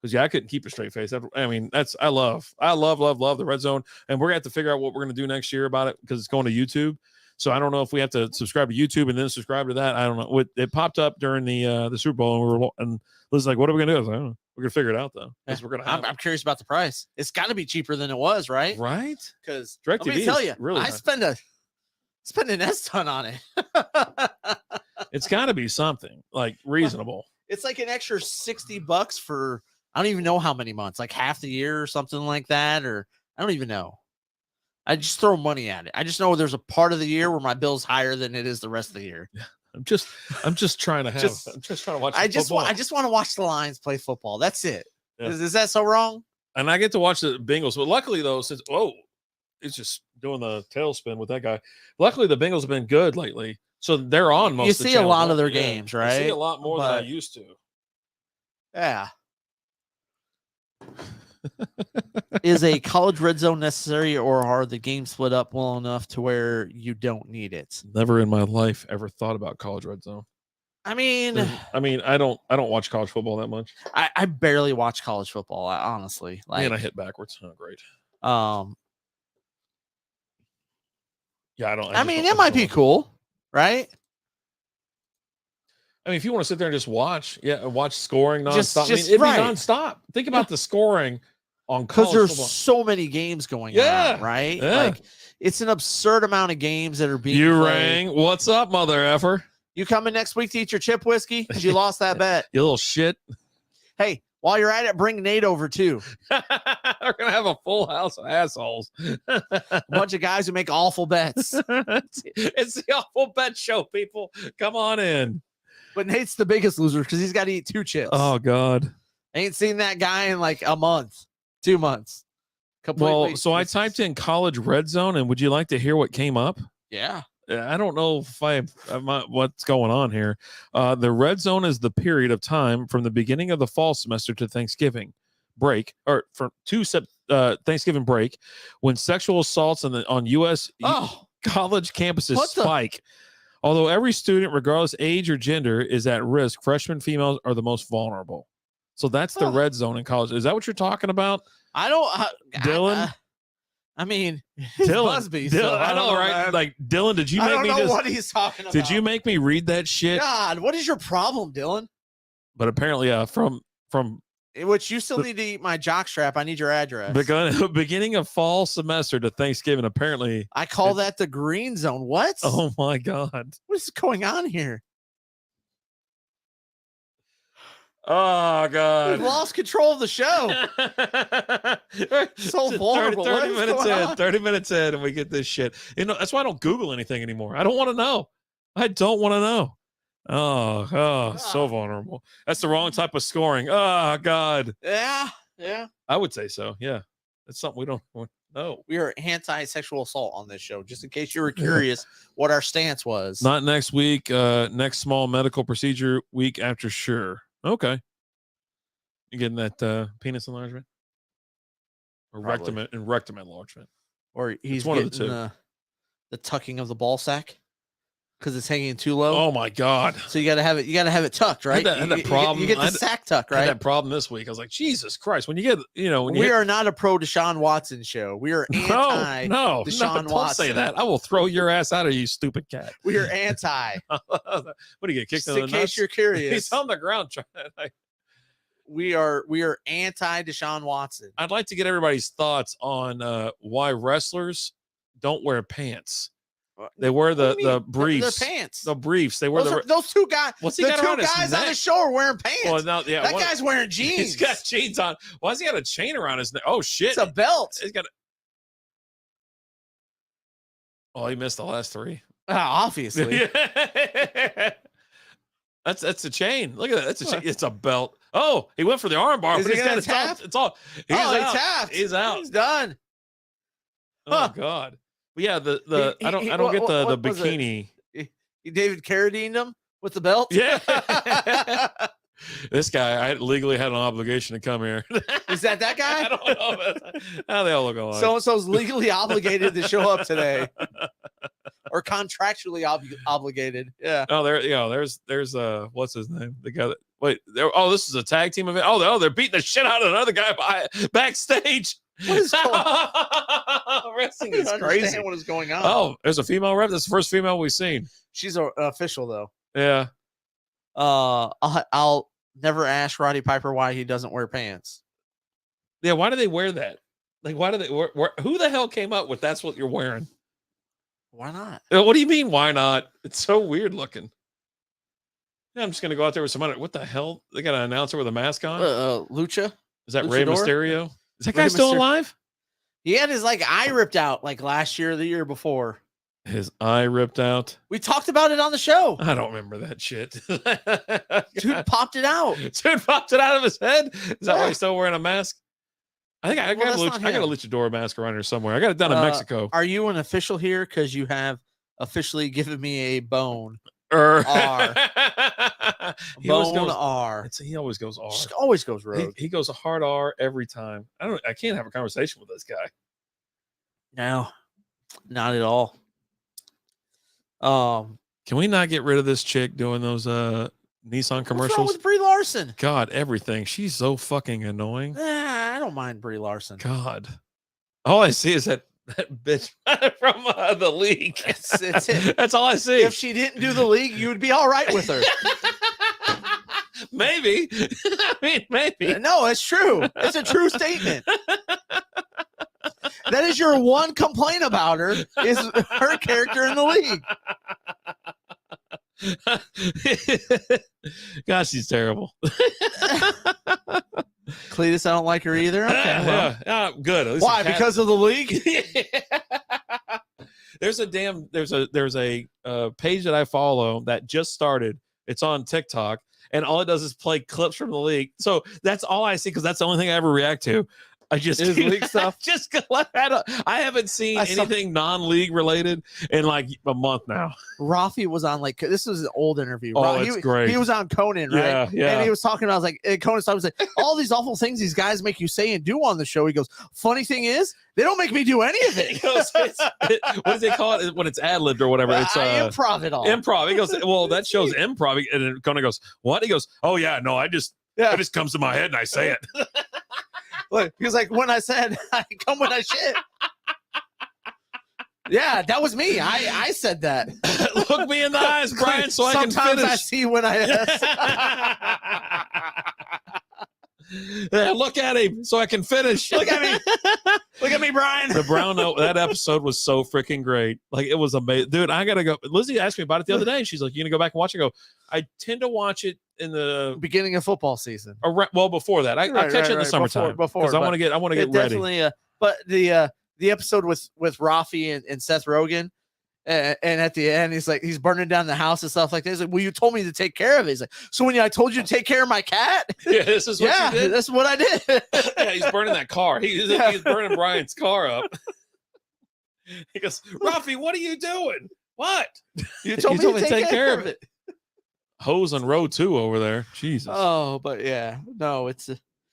Because I couldn't keep a straight face. I mean, I love the red zone, and we're gonna have to figure out what we're gonna do next year about it because it's going to YouTube. So I don't know if we have to subscribe to YouTube and then subscribe to that. I don't know. It popped up during the Super Bowl, and Liz's like, "What are we gonna do?" I was like, I don't know. We're gonna figure it out though, because we're gonna. I'm curious about the price. It's got to be cheaper than it was, right? Right? Because let me tell you, really I spend an S ton on it. It's got to be something like reasonable. It's like an extra $60 for I don't even know how many months, like half the year or something like that, or I don't even know. I just throw money at it. I just know there's a part of the year where my bill's higher than it is the rest of the year. I'm just trying to have. I'm just trying to watch. I just want to watch the Lions play football. That's it. Yeah. Is that so wrong? And I get to watch the Bengals. But luckily, though, since it's just doing the tailspin with that guy. Luckily, the Bengals have been good lately, so they're on most. You of the see a lot of their games, right? I see a lot more than I used to. Yeah. Is a college red zone necessary, or are the games split up well enough to where you don't need it? Never in my life ever thought about college red zone. I mean, I don't watch college football that much. I barely watch college football, honestly. And I hit backwards. Oh, great. Yeah, I don't. I mean, it might be cool, right? I mean, if you want to sit there and just watch scoring nonstop. It'd be nonstop. Think about the scoring on college because there's football. So many games going on, right? Yeah. Like it's an absurd amount of games that are being. You played. rang. What's up, mother effer? You coming next week to eat your chip whiskey because you lost that bet? You little shit. Hey, while you're at it, bring Nate over too. We're gonna have a full house of assholes. A bunch of guys who make awful bets. It's the awful bet show, people. Come on in. But Nate's the biggest loser because he's got to eat 2 chips. Oh God, I ain't seen that guy in like a month, 2 months. Completely. Well, so I typed in college red zone, and would you like to hear what came up? Yeah. I don't know if I'm what's going on here. The red zone is the period of time from the beginning of the fall semester to Thanksgiving break, or Thanksgiving break, when sexual assaults on U.S. college campuses spike. Although every student, regardless age or gender, is at risk, freshmen females are the most vulnerable. So that's the red zone in college. Is that what you're talking about? I don't, Dylan. I mean, Dylan, Busby, Dylan, so I know, right? Man. Like Dylan, did you make me? I don't know what he's talking about. Did you make me read that shit? God, what is your problem, Dylan? But apparently, from which you still need to eat my jockstrap. I need your address. Beginning of fall semester to Thanksgiving. Apparently, I call that the green zone. What? Oh my God! What is going on here? Oh God! We've lost control of the show. So vulnerable. 30 minutes in. 30 minutes in, and we get this shit. That's why I don't Google anything anymore. I don't want to know. I don't want to know. So vulnerable. That's the wrong type of scoring. Oh God. Yeah. I would say so. Yeah. That's something we don't know. We are anti-sexual assault on this show, just in case you were curious what our stance was. Not next week. Next small medical procedure week after. Sure. Okay. You getting that penis enlargement? Or rectum enlargement? Or he's one of the two. The tucking of the ball sack. Because it's hanging too low. Oh my God! So you got to have it tucked, right? I had that problem. You get the sack tuck, right? I had that problem this week. I was like, Jesus Christ! When you get, we are not a pro Deshaun Watson show. We are anti. No, Deshaun Watson. Don't say that. I will throw your ass out of you, stupid cat. We are anti. What do you get kicked in the nuts? In case you're curious, he's on the ground trying. We are anti Deshaun Watson. I'd like to get everybody's thoughts on why don't wear pants. They wear the briefs. Their pants. The briefs. They wear those 2 guys. What's he got the 2 guys on the show are wearing pants. Well, no, yeah, that guy's wearing jeans. He's got jeans on. Why has he got a chain around his neck? Oh shit! It's a belt. He's got. He missed the last 3. Obviously. That's a chain. Look at that. That's a chain. It's a belt. Oh, he went for the arm bar, but he's got a tap. It's all. He tapped. He's out. He's done. Oh God. But yeah, I don't get the bikini. You David Carradine him with the belt? Yeah. This guy, I legally had an obligation to come here. Is that guy? I don't know. How they all look alike. So-and-so's legally obligated to show up today. Or contractually obligated. Yeah. Oh, there's what's his name? The guy that this is a tag team event. Oh, they're beating the shit out of another guy backstage. What is going on? Wrestling I is don't crazy. understand what is going on. Oh, there's a female ref. That's the first female we've seen. She's official though. Yeah. I'll never ask Roddy Piper why he doesn't wear pants. Yeah. Why do they wear that? Like, why do they? Who the hell came up with that's what you're wearing? Why not? What do you mean? Why not? It's so weird looking. Yeah, I'm just gonna go out there with some other. What the hell? They got an announcer with a mask on. Lucha. Is that Rey Luchador? Mysterio? Is that Rey guy still Mysterio. alive? He had his like eye ripped out like last year or the year before. His eye ripped out. We talked about it on the show. I don't remember that shit. Dude popped it out. Dude popped it out of his head. Is that why he's still wearing a mask? I think I got a luchador mask around here somewhere. I got it done in Mexico. Are you an official here? Because you have officially given me a bone. R. He always goes R. He always goes R. Just always goes road. He goes a hard R every time. I can't have a conversation with this guy. No, not at all. Can we not get rid of this chick doing those Nissan commercials? What's wrong with Brie Larson? God, everything. She's so fucking annoying. I don't mind Brie Larson. God, all I see is that bitch from the league. That's it. That's all I see. If she didn't do the league, you would be all right with her. Maybe. I mean, maybe. No, it's true. It's a true statement. That is your one complaint about her is her character in the league. Gosh, she's terrible. Cletus, I don't like her either. Okay, yeah, good. Why? Because of the league? There's a page that I follow that just started. It's on TikTok, and all it does is play clips from the league. So that's all I see because that's the only thing I ever react to. I just league stuff. I haven't seen anything non-league related in like a month now. Rafi was on like this was an old interview. Oh, it's great. He was on Conan, right? Yeah. And he was talking about like Conan was like all these awful things these guys make you say and do on the show. He goes, funny thing is, they don't make me do any of it. He goes, what do they call it when it's ad-libbed or whatever? It's improv it all. Improv. He goes, well, that shows improv. And then Conan goes, what? He goes, oh yeah, no, it just comes to my head and I say it. Look, he was like, when I said I come when I shit. Yeah, that was me. I said that. Look me in the eyes, Brian, so I can finish. Sometimes I see when I look at him so I can finish. Look at me. Look at me, Brian. The brown note, that episode was so freaking great. Like it was amazing. Dude, I gotta go. Lizzie asked me about it the other day, and she's like, you gonna go back and watch it? I go, I tend to watch it in the beginning of football season. Well, before that. I catch it in the summertime. Because I want to get ready. Definitely but the episode with Rafi and Seth Rogen. And at the end, he's burning down the house and stuff like this. He's like, well, you told me to take care of it. He's like, so when I told you to take care of my cat? Yeah, this is what you did? That's what I did. Yeah, he's burning that car. He's burning Brian's car up. He goes, Rafi, what are you doing? What? You told me to take care of it. Hose on row 2 over there. Jesus. Oh, but yeah. No, it's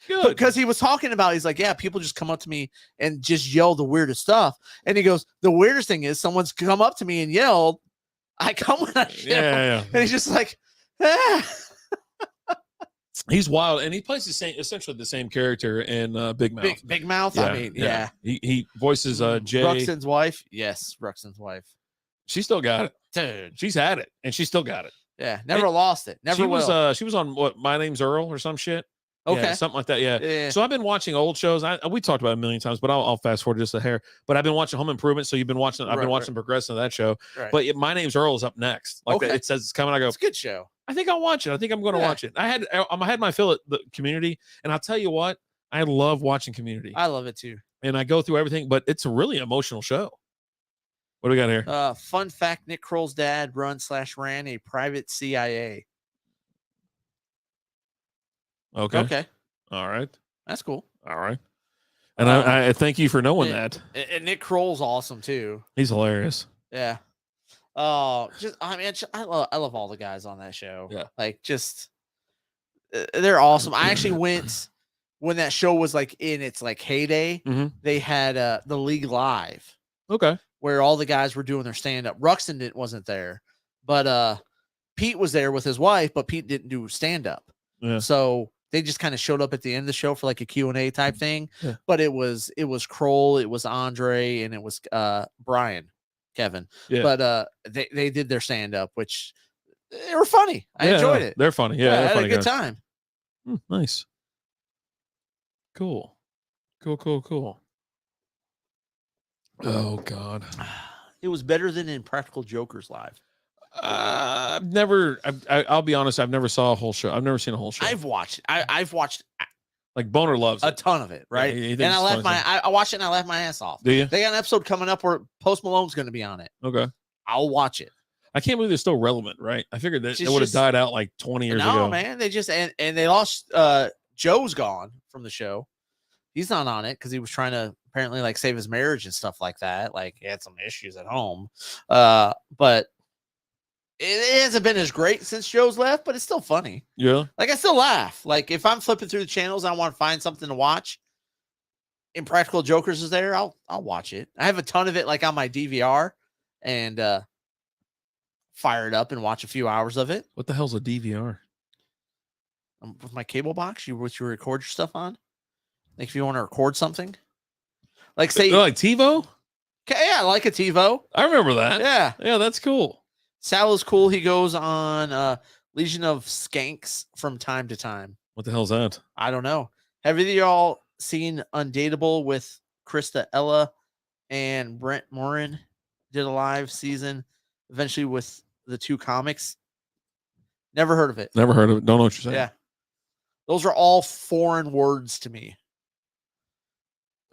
good. Because he was talking about, he's like, yeah, people just come up to me and just yell the weirdest stuff. And he goes, the weirdest thing is someone's come up to me and yelled, I come when I shit. Yeah. And he's just like, ah. He's wild, and he plays essentially the same character in Big Mouth. Big Mouth. Yeah, I mean, yeah. He voices Jay. Ruxin's wife. Yes, Ruxin's wife. She still got it, dude. She's had it, and she still got it. Yeah, never lost it. Never will. She was on what? My Name's Earl or some shit. Okay, yeah, something like that. Yeah. So I've been watching old shows. We talked about it a million times, but I'll fast forward just a hair. But I've been watching Home Improvement. So you've been watching. I've been watching Progressive of that show. Right. But My Name's Earl is up next. Like it says it's coming. I go. It's a good show. I think I'll watch it. I think I'm going to watch it. I had my fill at the Community, and I'll tell you what, I love watching Community. I love it too. And I go through everything, but it's a really emotional show. What do we got here? Fun fact: Nick Kroll's dad ran a private CIA. Okay. All right. That's cool. All right. And I thank you for knowing that. And Nick Kroll's awesome too. He's hilarious. Yeah. Oh, I love all the guys on that show. Yeah. Like they're awesome. I actually went when that show was like in its like heyday. Mm-hmm. They had the League Live. Okay. Where all the guys were doing their stand up. Ruxin wasn't there, but Pete was there with his wife, but Pete didn't do stand up. Yeah. So They just kind of showed up at the end of the show for like a Q&A type thing. Yeah. But it was Kroll, it was Andre, and it was Kevin. Yeah. But they did their stand-up, which they were funny. I enjoyed it. They're funny. Yeah, I they're had funny a good guys. time. Nice. Cool. Oh God. It was better than Impractical Jokers live. I'll be honest, I've never saw a whole show. I've never seen a whole show. I've watched like Boner loves a it. ton of it, right? Yeah, and I watched it and I laughed my ass off. Do you? They got an episode coming up where Post Malone's going to be on it. Okay. I'll watch it. I can't believe they're still relevant, right? I figured that it would have died out like 20 years ago. No, man. They just and they lost Joe's gone from the show. He's not on it because he was trying to apparently like save his marriage and stuff like that. Like he had some issues at home. But it hasn't been as great since Joe's left, but it's still funny. Yeah. Like I still laugh. Like if I'm flipping through the channels and I want to find something to watch, Impractical Jokers is there, I'll watch it. I have a ton of it like on my DVR and fire it up and watch a few hours of it. What the hell's a DVR? With my cable box, you record your stuff on. Like if you want to record something, like say like TiVo. Yeah, like a TiVo. I remember that. Yeah, that's cool. Sal is cool. He goes on Legion of Skanks from time to time. What the hell's that? I don't know. Have either of y'all seen Undateable with Krista Ella and Brent Morin? Did a live season eventually with the two comics. Never heard of it. Never heard of it. Don't know what you're saying. Yeah. Those are all foreign words to me.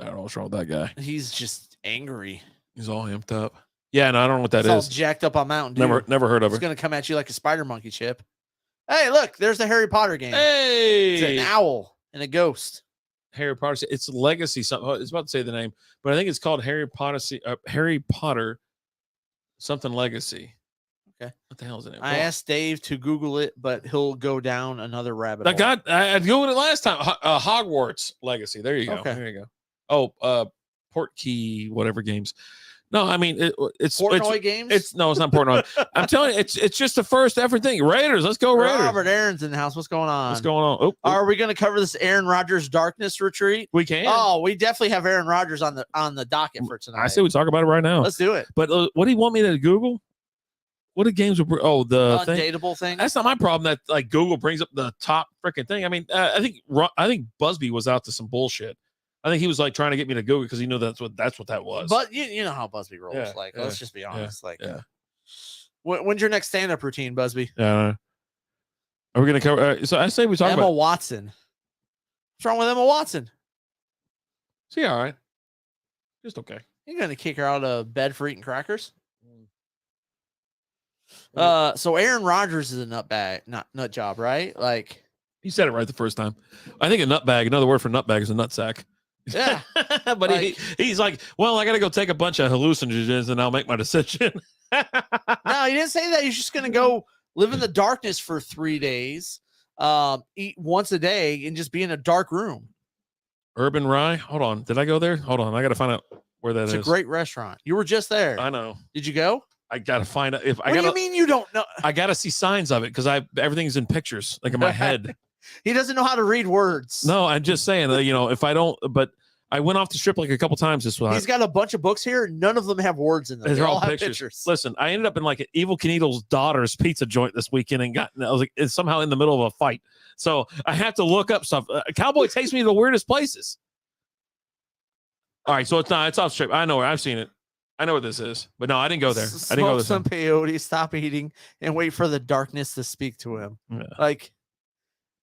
I don't know what's wrong with that guy. He's just angry. He's all amped up. Yeah, no, I don't know what that It's is. all jacked up on Mountain Dew. Never heard of It's it. going to come at you like a spider monkey chip. Hey, look, there's the Harry Potter game. Hey, it's an owl and a ghost. Harry Potter. It's Legacy. Something. It's about to say the name, but I think it's called Harry Potter. Something Legacy. Okay. What the hell is the name? I asked Dave to Google it, but he'll go down another rabbit hole. I Googled it last time. Hogwarts Legacy. There you go. Okay. There you go. Oh, Portkey, whatever games. No, I mean it's Portnoy games. It's not Portnoy. I'm telling you, it's just the first ever thing. Raiders, let's go Raiders. Robert Aaron's in the house. What's going on? What's going on? Oh, Are we going to cover this Aaron Rodgers Darkness retreat? We can. Oh, we definitely have Aaron Rodgers on the docket for tonight. I say we talk about it right now. Let's do it. But what do you want me to Google? What are games? The Undateable thing. That's not my problem. That like Google brings up the top freaking thing. I mean, I think Busby was out to some bullshit. I think he was like trying to get me to Google because he knew that's what that was. But you know how Busby rolls. Yeah, let's just be honest. Yeah. When's your next stand-up routine, Busby? Are we gonna cover? So I say we talk Emma about Watson. What's wrong with Emma Watson? See, all right, just okay. You're gonna kick her out of bed for eating crackers? So Aaron Rodgers is a nut job, right? Like you said it right the first time. I think a nutbag. Another word for nutbag is a nutsack. Yeah, but like, he's like, well, I got to go take a bunch of hallucinogens and I'll make my decision. No, he didn't say that. He's just gonna go live in the darkness for 3 days, eat once a day, and just be in a dark room. Urban Rye. Hold on, did I go there? Hold on, I got to find out where that is. It's a great restaurant. You were just there. I know. Did you go? I gotta find out if What do you mean you don't know? I gotta see signs of it because everything's in pictures, like in my head. He doesn't know how to read words. No, I'm just saying, if I don't, but I went off the strip like a couple times this one. He's got a bunch of books here. None of them have words in them. They're all have pictures. Listen, I ended up in like an Evil Knievel's daughter's pizza joint this weekend and I was like, it's somehow in the middle of a fight. So I have to look up stuff. Cowboy takes me to the weirdest places. All right, so it's off the strip. I know where I've seen it. I know what this is, but no, I didn't go there. I didn't go there. Some peyote, stop eating, and wait for the darkness to speak to him. Yeah. Like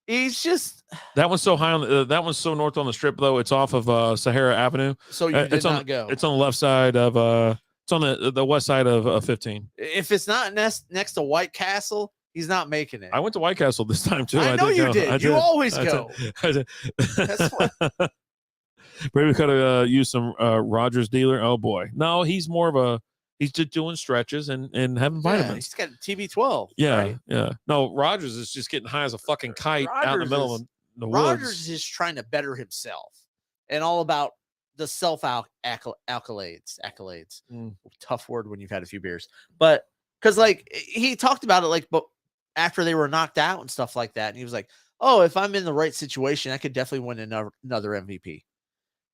he's just that one's so high on that one's so north on the strip though. It's off of Sahara Avenue. So you did not go. It's on the left side of it's on the west side of 15. If it's not next to White Castle, he's not making it. I went to White Castle this time too. I know you did. You always go. That's what. Maybe we could have used some Rogers dealer. Oh boy, no, he's more of he's just doing stretches and having vitamins. He's got TB12. Yeah, right? yeah. No, Rogers is just getting high as a fucking kite out in the middle of the woods. Rogers is trying to better himself and all about the self accolades. Tough word when you've had a few beers, but because like he talked about it like, but after they were knocked out and stuff like that, and he was like, oh, if I'm in the right situation, I could definitely win another MVP.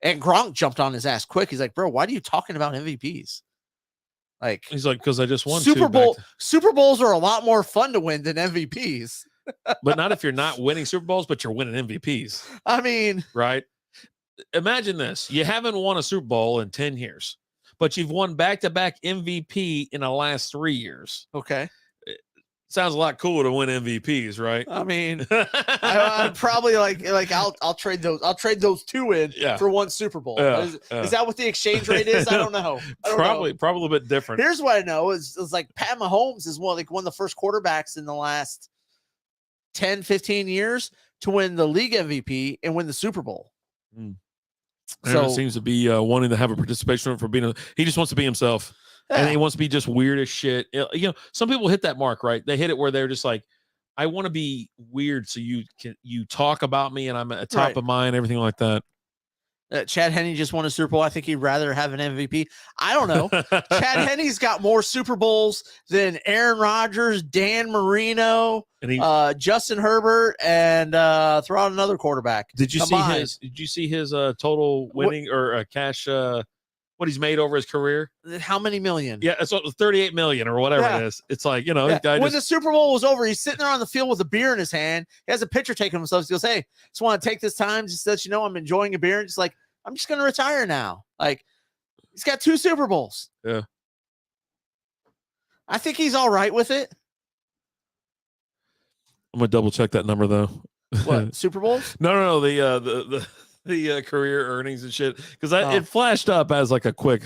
And Gronk jumped on his ass quick. He's like, bro, why are you talking about MVPs? Like, he's like, because I just won Super Bowls are a lot more fun to win than MVPs. But not if you're not winning Super Bowls, but you're winning MVPs. I mean, right? Imagine this. You haven't won a Super Bowl in 10 years, but you've won back-to-back MVP in the last 3 years. Okay. Sounds a lot cooler to win MVPs, right? I mean, I'd probably like I'll trade those. I'll trade those two in for one Super Bowl. Is that what the exchange rate is? I don't know. Probably a little bit different. Here's what I know is like Pat Mahomes is one of the first quarterbacks in the last 10, 15 years to win the league MVP and win the Super Bowl. So it seems to be wanting to have a participation for being he just wants to be himself. Yeah. And he wants to be just weird as shit. You know, some people hit that mark, right? They hit it where they're just like, I want to be weird so you talk about me and I'm at the top of mind, everything like that. Chad Henne just won a Super Bowl. I think he'd rather have an MVP. I don't know. Chad Henne's got more Super Bowls than Aaron Rodgers, Dan Marino, and Justin Herbert, and throw out another quarterback. Did you see his total winning or cash what he's made over his career? How many million? Yeah, it's 38 million or whatever it is. It's like, when the Super Bowl was over, he's sitting there on the field with a beer in his hand. He has a picture taken of himself. He goes, hey, just want to take this time just to let you know I'm enjoying a beer. And just like, I'm just going to retire now. Like, he's got 2 Super Bowls. Yeah. I think he's all right with it. I'm going to double check that number though. What, Super Bowls? No, the career earnings and shit, because it flashed up as like a quick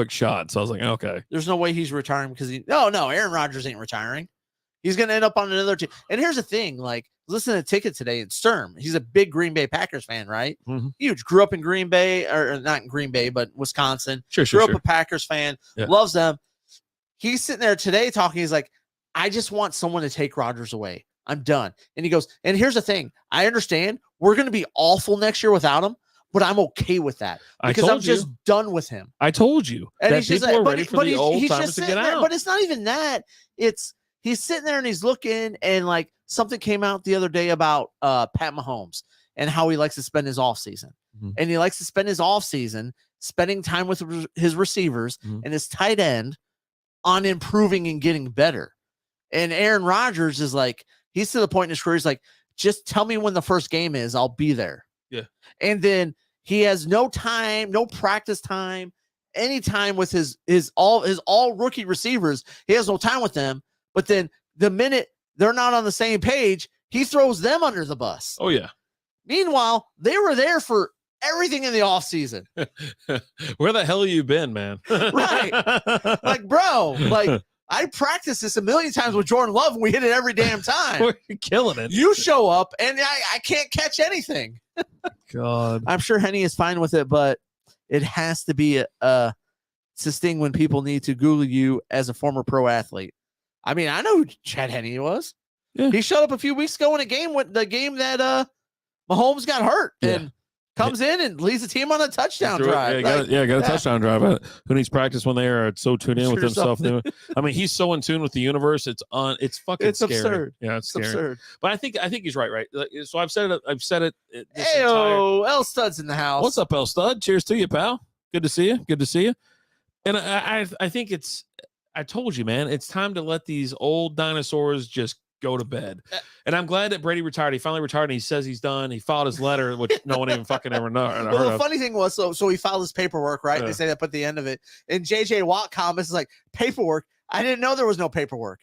shot, so I was like, okay, there's no way he's retiring because no Aaron Rodgers ain't retiring. He's gonna end up on another team. And here's the thing, like, listen to Ticket today in Sturm. He's a big Green Bay Packers fan, right? Mm-hmm. Huge. Grew up in Green Bay, or not in Green Bay, but Wisconsin. Grew up a Packers fan, loves them. He's sitting there today talking. He's like, I just want someone to take Rodgers away. I'm done. And he goes, and here's the thing. I understand we're going to be awful next year without him, but I'm okay with that because I'm just done with him. I told you. And that he's just people like, are ready for the old timers to get out. But it's not even that. He's sitting there and he's looking, and like something came out the other day about Pat Mahomes and how he likes to spend his off season. Mm-hmm. And he likes to spend his off season spending time with his receivers and his tight end on improving and getting better. And Aaron Rodgers is like, he's to the point in his career, he's like, just tell me when the first game is, I'll be there. Yeah. And then he has no time, no practice time, any time with his all rookie receivers. He has no time with them. But then the minute they're not on the same page, he throws them under the bus. Oh, yeah. Meanwhile, they were there for everything in the offseason. Where the hell have you been, man? Right. Like, bro, like, I practiced this a million times with Jordan Love, and we hit it every damn time. We're killing it. You show up, and I can't catch anything. God. I'm sure Henne is fine with it, but it has to be a sting when people need to Google you as a former pro athlete. I mean, I know who Chad Henne was. Yeah. He showed up a few weeks ago in a game with the game that Mahomes got hurt and comes in and leads the team on a touchdown drive. Got a touchdown drive. Who needs practice when they are so tuned in with themselves? I mean, he's so in tune with the universe. It's fucking scary. Absurd. Yeah, it's scary. Absurd. But I think he's right. So I've said it. Hey, L Stud's in the house. What's up, L Stud? Cheers to you, pal. Good to see you. And I think I told you, man, it's time to let these old dinosaurs just go to bed. And I'm glad that Brady retired. He finally retired, and he says he's done. He filed his letter, which no one even fucking ever know. Well, the funny thing was, so he filed his paperwork, right? They say that at the end of it. And JJ Watt comments is like, paperwork? I didn't know there was no paperwork.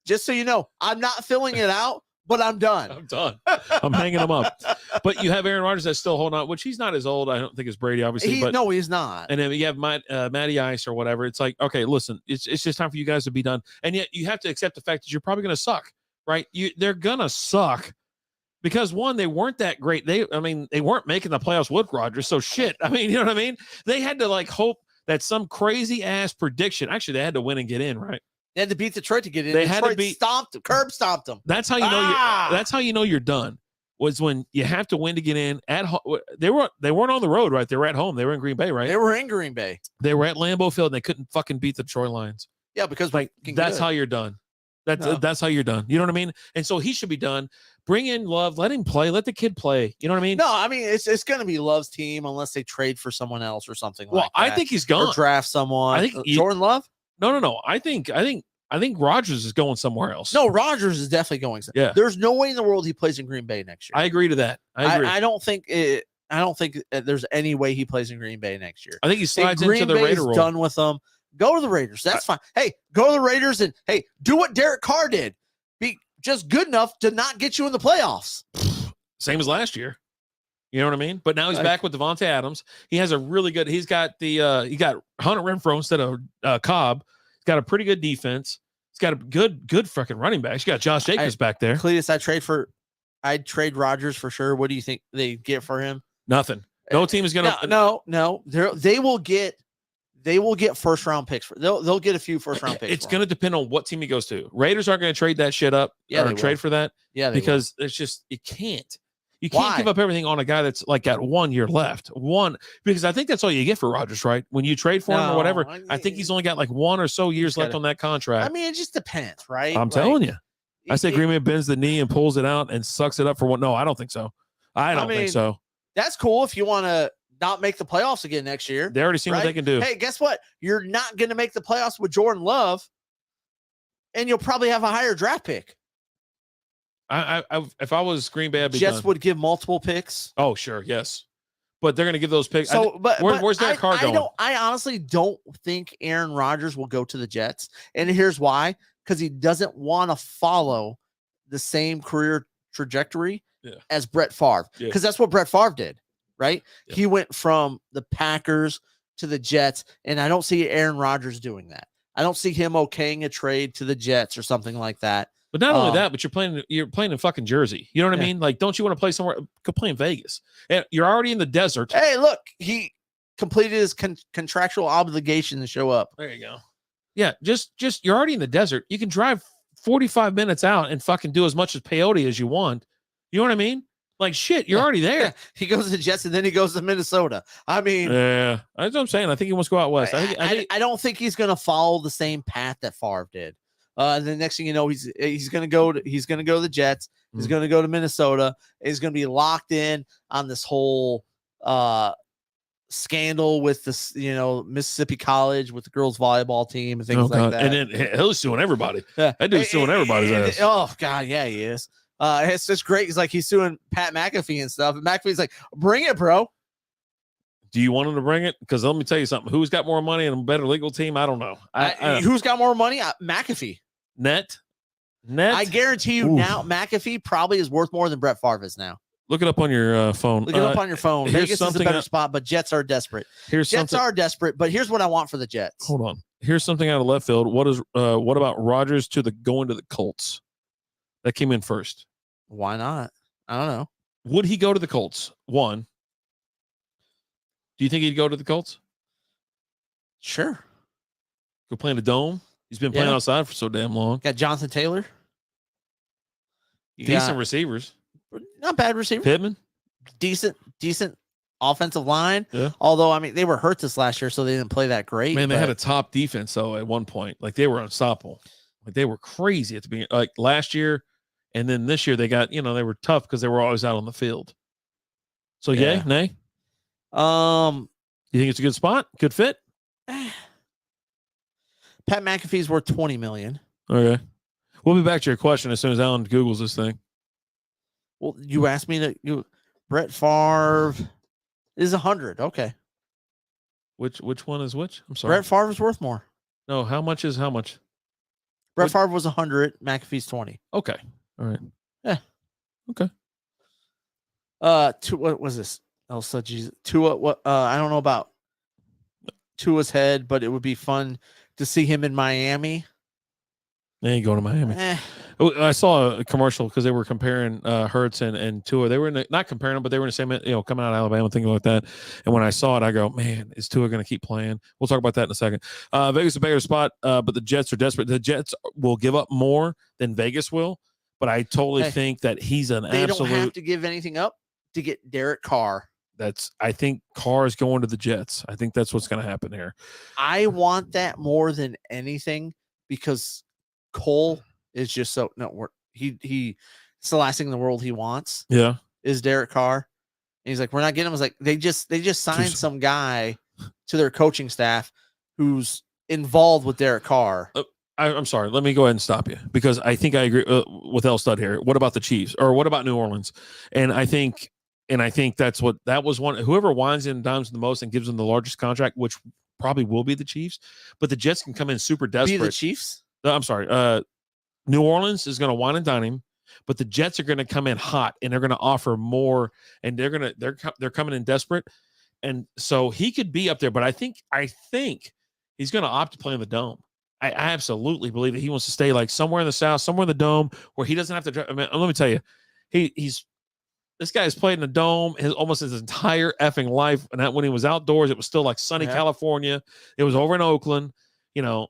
Just so you know, I'm not filling it out, but I'm done. I'm done. I'm hanging them up. But you have Aaron Rodgers that's still holding on, which he's not as old, I don't think, as Brady, obviously. No, he's not. And then you have Matty Ice or whatever. It's like, okay, listen, it's just time for you guys to be done. And yet you have to accept the fact that you're probably going to suck, right? They're going to suck because, one, they weren't that great. They weren't making the playoffs with Rodgers. So shit. I mean, you know what I mean? They had to like hope that some crazy ass prediction. Actually, they had to win and get in, right? They had to beat Detroit to get in. They Detroit had to curb stomped them. That's how you know that's how you know you're done. Was when you have to win to get in at home. They weren't on the road, right? They were at home. They were in Green Bay, right? They were in Green Bay. They were at Lambeau Field and they couldn't fucking beat the Detroit Lions. Yeah, because that's how you're done. That's how you're done. You know what I mean? And so he should be done. Bring in Love, let him play, let the kid play. You know what I mean? No, I mean it's going to be Love's team unless they trade for someone else or something like that. I think he's gone. Or draft someone. I think Jordan Love? No. I think Rodgers is going somewhere else. No, Rodgers is definitely going. Yeah. There's no way in the world he plays in Green Bay next year. I agree to that. I agree. I don't think there's any way he plays in Green Bay next year. I think he slides into the Raider role. Done with them. Go to the Raiders. That's fine. Hey, go to the Raiders and hey, do what Derek Carr did. Be just good enough to not get you in the playoffs. Same as last year. You know what I mean? But now he's back with Devontae Adams. He has a really good. He's got he got Hunter Renfrow instead of Cobb. He's got a pretty good defense. He's got a good fucking running back. He's got Josh Jacobs back there. Cletus, I'd trade Rodgers for sure. What do you think they get for him? Nothing. No team is gonna. No. They will get first round picks. They'll get a few first round picks. It's going to depend on what team he goes to. Raiders aren't going to trade that shit up. Yeah, or trade for that. Yeah, because it's just you can't. You can't give up everything on a guy that's like got 1 year left. Because I think that's all you get for Rodgers, right? When you trade for him or whatever, I think he's only got like 1 or so years left on that contract. I mean, it just depends, right? I'm telling you. I say Green Bay bends the knee and pulls it out and sucks it up for one. No, I don't think so. I don't think so. That's cool if you want to not make the playoffs again next year. They already seen what they can do. Hey, guess what? You're not going to make the playoffs with Jordan Love, and you'll probably have a higher draft pick. If I was Green Bay, I'd be Jets done. would give multiple picks. Oh, sure, yes, but they're going to give those picks. So, where's Derek Carr going? I honestly don't think Aaron Rodgers will go to the Jets, and here's why: because he doesn't want to follow the same career trajectory as Brett Favre, because that's what Brett Favre did. Right? Yeah. He went from the Packers to the Jets, and I don't see Aaron Rodgers doing that. I don't see him okaying a trade to the Jets or something like that. But not only that, but you're playing in fucking Jersey. You know what I mean? Like, don't you want to play somewhere? Go play in Vegas. And you're already in the desert. Hey, look, he completed his contractual obligation to show up. There you go. Yeah, just you're already in the desert. You can drive 45 minutes out and fucking do as much as peyote as you want. You know what I mean? Like, shit, you're already there. Yeah. He goes to the Jets, and then he goes to Minnesota. I mean... Yeah, that's what I'm saying. I think he wants to go out west. I don't think he's going to follow the same path that Favre did. And the next thing you know, he's going to go to the Jets. He's going to go to Minnesota. He's going to be locked in on this whole scandal with this, Mississippi College with the girls volleyball team and things like that. And then he's suing everybody. That dude's suing everybody's ass. Oh God, yeah, he is. It's just great. He's like, he's suing Pat McAfee and stuff. And McAfee's like, bring it, bro. Do you want him to bring it? Because let me tell you something. Who's got more money and a better legal team? I don't know. Who's got more money? McAfee. Net. I guarantee you now, McAfee probably is worth more than Brett Favre is now. Look it up on your phone. Look it up on your phone. Vegas is a better spot, but Jets are desperate. Jets are desperate, but here's what I want for the Jets. Hold on. Here's something out of left field. What about Rodgers going to the Colts? That came in first. Why not? I don't know. Would he go to the Colts? One. Do you think he'd go to the Colts? Sure. Go play in the dome. He's been playing outside for so damn long. Got Jonathan Taylor. Decent receivers. Not bad receiver. Pittman. Decent offensive line. Yeah. Although, I mean, they were hurt this last year, so they didn't play that great. Man, they had a top defense, though, at one point. Like, they were unstoppable. Like, they were crazy at the beginning. Like, last year, and then this year, they got, they were tough because they were always out on the field. So, yay, nay? You think it's a good spot? Good fit? Pat McAfee's worth $20 million. Okay. We'll be back to your question as soon as Alan Googles this thing. Well, you asked me to. Brett Favre is 100. Okay. Which one is which? I'm sorry. Brett Favre is worth more. No, how much is how much? Brett Favre was 100. McAfee's 20. Okay. All right. Yeah. Okay. What was this? Oh, so Jesus. Tua. What? I don't know about Tua's head, but it would be fun to see him in Miami. They ain't going to Miami. I saw a commercial because they were comparing Hurts and Tua. They were not comparing them, but they were in the same, coming out of Alabama, thinking like that. And when I saw it, I go, man, is Tua going to keep playing? We'll talk about that in a second. Vegas is a bigger spot, but the Jets are desperate. The Jets will give up more than Vegas will, but I totally think that he's an absolute. They don't have to give anything up to get Derek Carr. I think Carr is going to the Jets. I think that's what's going to happen here. I want that more than anything because Cole is just so no. It's the last thing in the world he wants. Yeah, is Derek Carr. And he's like, we're not getting him. I was like, they just signed some guy to their coaching staff who's involved with Derek Carr. I'm sorry. Let me go ahead and stop you because I think I agree with El Stud here. What about the Chiefs or what about New Orleans? And I think that was one. Whoever winds and dimes the most and gives them the largest contract, which probably will be the Chiefs, but the Jets can come in super desperate. Be the Chiefs? I'm sorry. New Orleans is going to wine and dine him, but the Jets are going to come in hot and they're going to offer more, and they're coming in desperate, and so he could be up there. But I think he's going to opt to play in the Dome. I absolutely believe that he wants to stay like somewhere in the South, somewhere in the Dome where he doesn't have to. I mean, let me tell you, this guy has played in the Dome almost his entire effing life. And when he was outdoors, it was still like sunny California. It was over in Oakland. You know,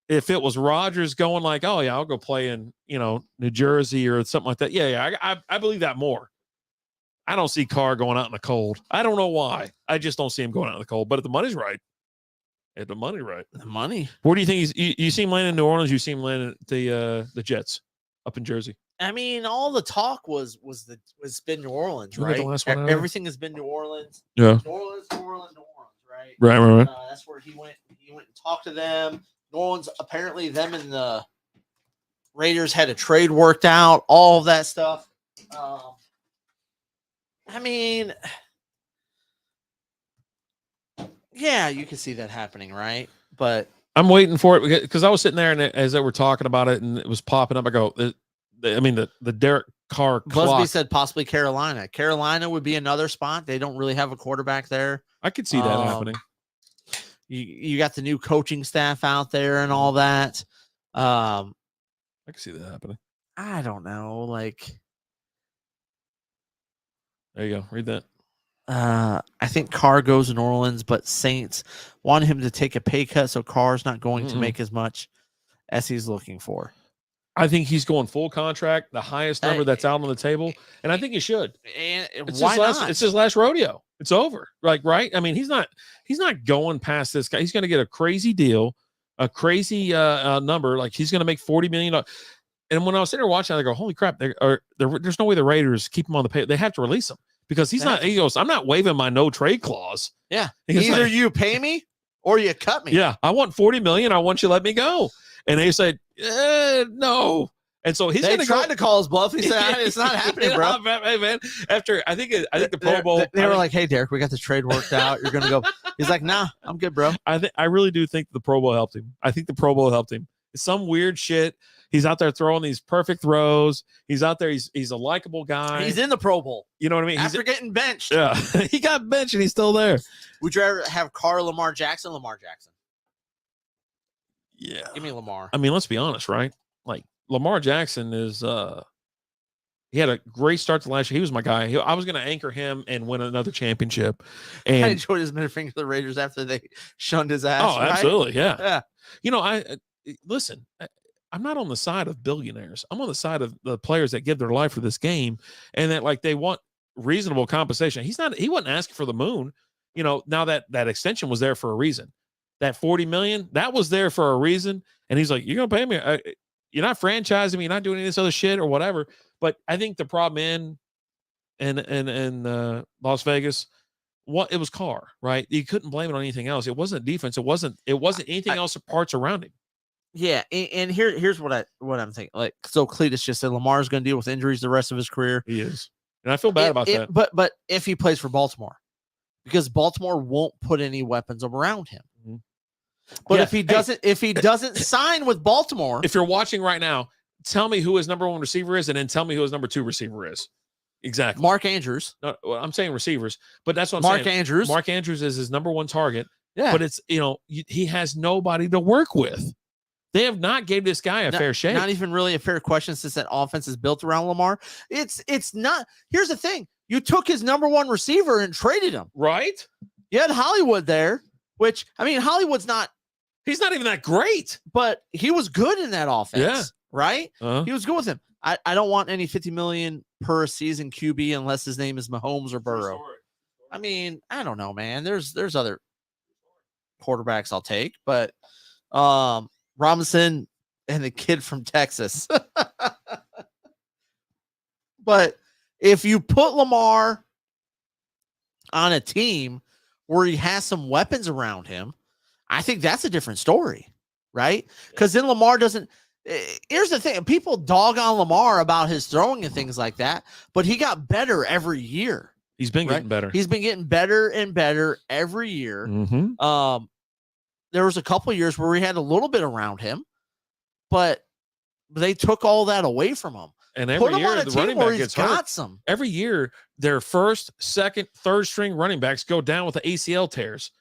if it was Rodgers going like, oh yeah, I'll go play in, New Jersey or something like that. Yeah. I believe that more. I don't see Carr going out in the cold. I don't know why. I just don't see him going out in the cold. But if the money's right. The money, right? The money. Where do you think you see him landing in New Orleans? You see him landing at the Jets up in Jersey. I mean, all the talk was been New Orleans, right? The last one everything has been New Orleans. Yeah. New Orleans, right? Right. That's where he went. He went and talked to them. New Orleans, apparently, them and the Raiders had a trade worked out. All of that stuff. I mean. Yeah, you can see that happening, right? But I'm waiting for it because I was sitting there and as they were talking about it and it was popping up, I go, the Derek Carr clock. Busby said possibly Carolina. Carolina would be another spot. They don't really have a quarterback there. I could see that happening. You got the new coaching staff out there and all that. I could see that happening. I don't know. Like, there you go. Read that. I think Carr goes to New Orleans, but Saints want him to take a pay cut, so Carr's not going to make as much as he's looking for. I think he's going full contract, the highest number that's out on the table, and I think he should. And why not? It's his last rodeo. It's over. Like, right? I mean, he's not going past this guy. He's going to get a crazy deal, a crazy number. Like, he's going to make $40 million. And when I was sitting there watching, I go, "Holy crap! There's no way the Raiders keep him on the pay. They have to release him." Because he's not, he goes, I'm not waiving my no trade clause. Yeah. Either you pay me or you cut me. Yeah. I want $40 million. I want you to let me go. And they said, no. And so he's going to try to call his bluff. He said, it's not happening, bro. Hey, man. I think the Pro Bowl. They were like, hey, Derek, we got the trade worked out. You're going to go. He's like, nah, I'm good, bro. I really do think the Pro Bowl helped him. I think the Pro Bowl helped him. It's some weird shit. He's out there throwing these perfect throws. He's out there. He's a likable guy. He's in the Pro Bowl. You know what I mean? After getting benched. Yeah. He got benched and he's still there. Would you ever have Carr, Lamar Jackson? Yeah. Give me Lamar. I mean, let's be honest, right? Like, Lamar Jackson is he had a great start to last year. He was my guy. I was going to anchor him and win another championship. And I enjoyed his middle finger to the Raiders after they shunned his ass. Oh, right? Absolutely. Yeah. Listen, I'm not on the side of billionaires. I'm on the side of the players that give their life for this game and that like they want reasonable compensation. He wasn't asking for the moon. Now that extension was there for a reason. That $40 million, that was there for a reason. And he's like, you're going to pay me. You're not franchising me. You're not doing any of this other shit or whatever. But I think the problem in Las Vegas, it was Carr, right? You couldn't blame it on anything else. It wasn't defense. It wasn't anything else or parts around him. Yeah, and here's what I'm thinking. Like, so Cletus just said Lamar's going to deal with injuries the rest of his career. He is, and I feel bad about that. But if he plays for Baltimore, because Baltimore won't put any weapons around him. Mm-hmm. But if he doesn't sign with Baltimore, if you're watching right now, tell me who his number one receiver is, and then tell me who his number two receiver is. Exactly, Mark Andrews. No, well, I'm saying receivers, but that's what I'm saying. Mark Andrews is his number one target. Yeah, but it's he has nobody to work with. They have not gave this guy a fair shake. Not even really a fair question since that offense is built around Lamar. It's not. Here's the thing. You took his number one receiver and traded him. Right? You had Hollywood there, which, I mean, Hollywood's not. He's not even that great. But he was good in that offense. Yeah. Right? Uh-huh. He was good with him. I don't want any $50 million per season QB unless his name is Mahomes or Burrow. I mean, I don't know, man. There's other quarterbacks I'll take. But Robinson, and the kid from Texas. But if you put Lamar on a team where he has some weapons around him, I think that's a different story, right? Because then Lamar doesn't. Here's the thing: people dog on Lamar about his throwing and things like that, but he got better every year. He's been getting better. He's been getting better and better every year. Mm-hmm. There was a couple of years where we had a little bit around him, but they took all that away from him. And every year, the running back gets hurt. Some. Every year, their first, second, third string running backs go down with the ACL tears.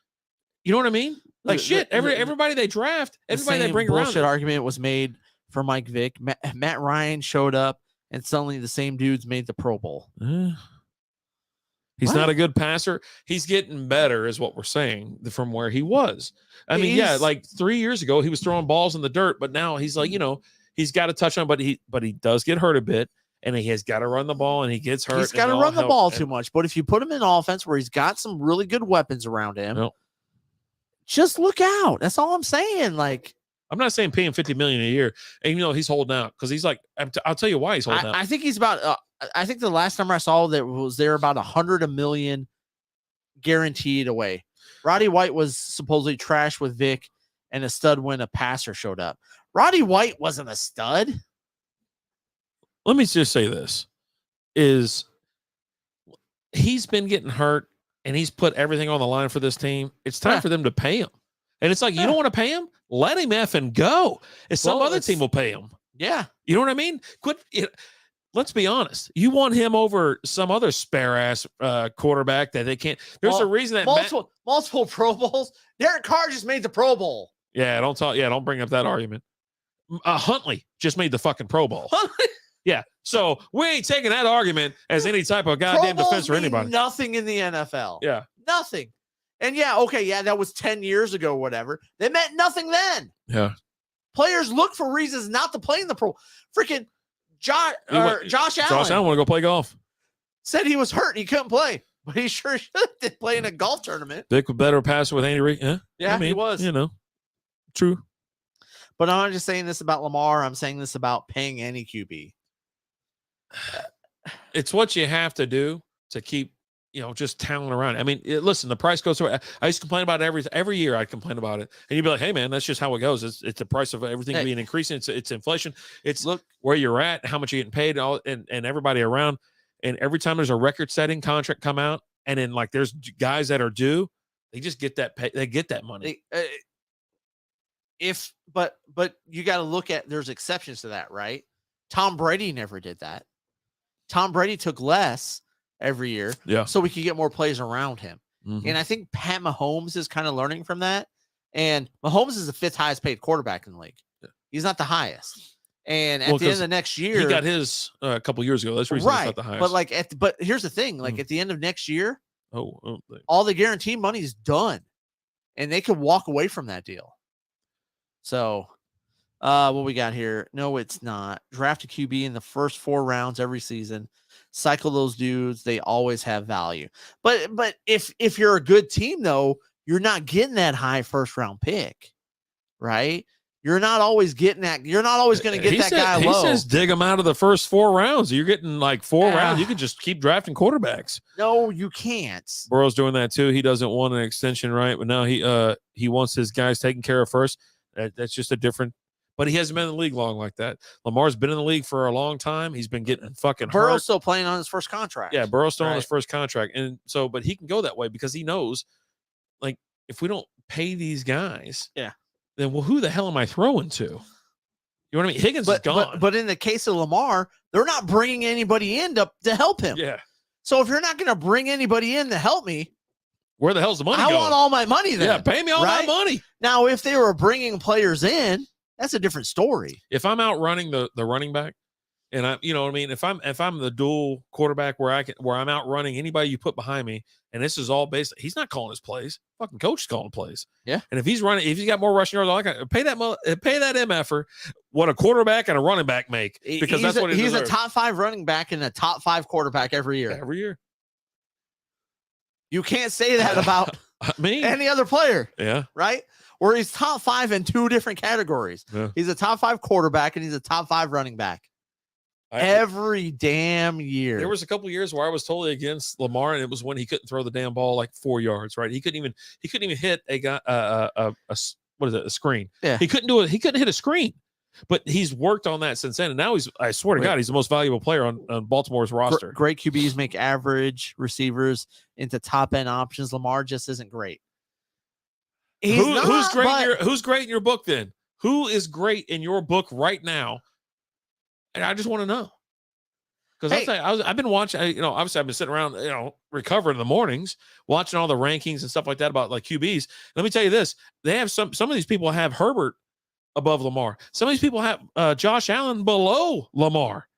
You know what I mean? Like everybody they draft, everybody they bring around. Bullshit argument was made for Mike Vick. Matt Ryan showed up, and suddenly the same dudes made the Pro Bowl. He's not a good passer. He's getting better, is what we're saying, from where he was. I mean, like 3 years ago, he was throwing balls in the dirt, but now he's like, he's got a touchdown, but he does get hurt a bit, and he has got to run the ball, and he gets hurt. He's got to run the ball too much. But if you put him in offense where he's got some really good weapons around him, just look out. That's all I'm saying. Like, I'm not saying pay him $50 million a year, and he's holding out because he's like, I'll tell you why he's holding out. I think he's about. I think the last number I saw that was there about $100 million guaranteed away. Roddy White was supposedly trash with Vic, and a stud when a passer showed up. Roddy White wasn't a stud. Let me just say this: is he's been getting hurt, and he's put everything on the line for this team. It's time for them to pay him, and it's like you don't want to pay him. Let him effing go. Some other team will pay him. Yeah, you know what I mean. Quit. Let's be honest. You want him over some other spare ass quarterback that they can't. There's a reason that multiple Pro Bowls. Derek Carr just made the Pro Bowl. Yeah, don't bring up that argument. Huntley just made the fucking Pro Bowl. Yeah, so we ain't taking that argument as any type of goddamn defense or anybody. Nothing in the NFL. Yeah, nothing. And that was 10 years ago. Whatever. They meant nothing then. Yeah, players look for reasons not to play in the Pro. Freaking. Josh Allen. Josh Allen want to go play golf. Said he was hurt and he couldn't play, but he sure should play in a golf tournament. Vic was better passer with Andy Reid. Yeah, he was. True. But I'm not just saying this about Lamar. I'm saying this about paying any QB. It's what you have to do to keep, just talent around. I mean, listen, the price goes through. I used to complain about every year. I'd complain about it, and you'd be like, "Hey, man, that's just how it goes. It's the price of everything being increasing. It's inflation. It's look where you're at, how much you're getting paid, and everybody around. And every time there's a record-setting contract come out, and then like there's guys that are due, they just get that pay. They get that money. But you got to look at there's exceptions to that, right? Tom Brady never did that. Tom Brady took less every year, so we could get more plays around him. And I think Pat Mahomes is kind of learning from that. And Mahomes is the 5th highest paid quarterback in the league. He's not the highest. And at the end of the next year, he got his a couple years ago. That's the reason he's not the highest. But here's the thing: at the end of next year, all the guaranteed money is done, and they could walk away from that deal. So, what we got here? No, it's not. Draft a QB in the first 4 rounds every season. Cycle those dudes. They always have value. But if you're a good team, though, you're not getting that high first round pick, right? You're not always getting that. You're not always going to get that guy low. He says dig them out of the first 4 rounds. You're getting like 4 rounds. You can just keep drafting quarterbacks. No, you can't. Burrow's doing that too. He doesn't want an extension, right? But now he wants his guys taken care of first. That's just a different. But he hasn't been in the league long like that. Lamar's been in the league for a long time. He's been getting fucking hurt. Burrow's still playing on his first contract. Yeah, Burrow's still on his first contract. And so, but he can go that way because he knows, like, if we don't pay these guys, then who the hell am I throwing to? You know what I mean? Higgins is gone. But in the case of Lamar, they're not bringing anybody in to help him. Yeah. So if you're not going to bring anybody in to help me, where the hell's the money going? I want all my money then. Yeah, pay me all my money. Now, if they were bringing players in, that's a different story. If I'm out running the running back, and I, you know what I mean, if I'm the dual quarterback where I'm out running anybody you put behind me, and this is all based, he's not calling his plays. Fucking coach is calling plays. Yeah. And if he's got more rushing yards, pay that MFer what a quarterback and a running back make, because that's what he's a top 5 running back and a top 5 quarterback every year. Every year. You can't say that about me, any other player. Yeah. Right. where he's top 5 in 2 different categories. Yeah. He's a top 5 quarterback and he's a top 5 running back. Every damn year. There was a couple years where I was totally against Lamar, and it was when he couldn't throw the damn ball like 4 yards. Right? He couldn't even hit a guy what is it? A screen. Yeah. He couldn't do it. He couldn't hit a screen. But he's worked on that since then, and now I swear to God, he's the most valuable player on Baltimore's roster. Great QBs make average receivers into top end options. Lamar just isn't great. Who's great in your book then? Who is great in your book right now? And I just want to know, because I've been watching. Obviously I've been sitting around, recovering in the mornings, watching all the rankings and stuff like that about like QBs. Let me tell you this: they have some of these people have Herbert above Lamar. Some of these people have Josh Allen below Lamar,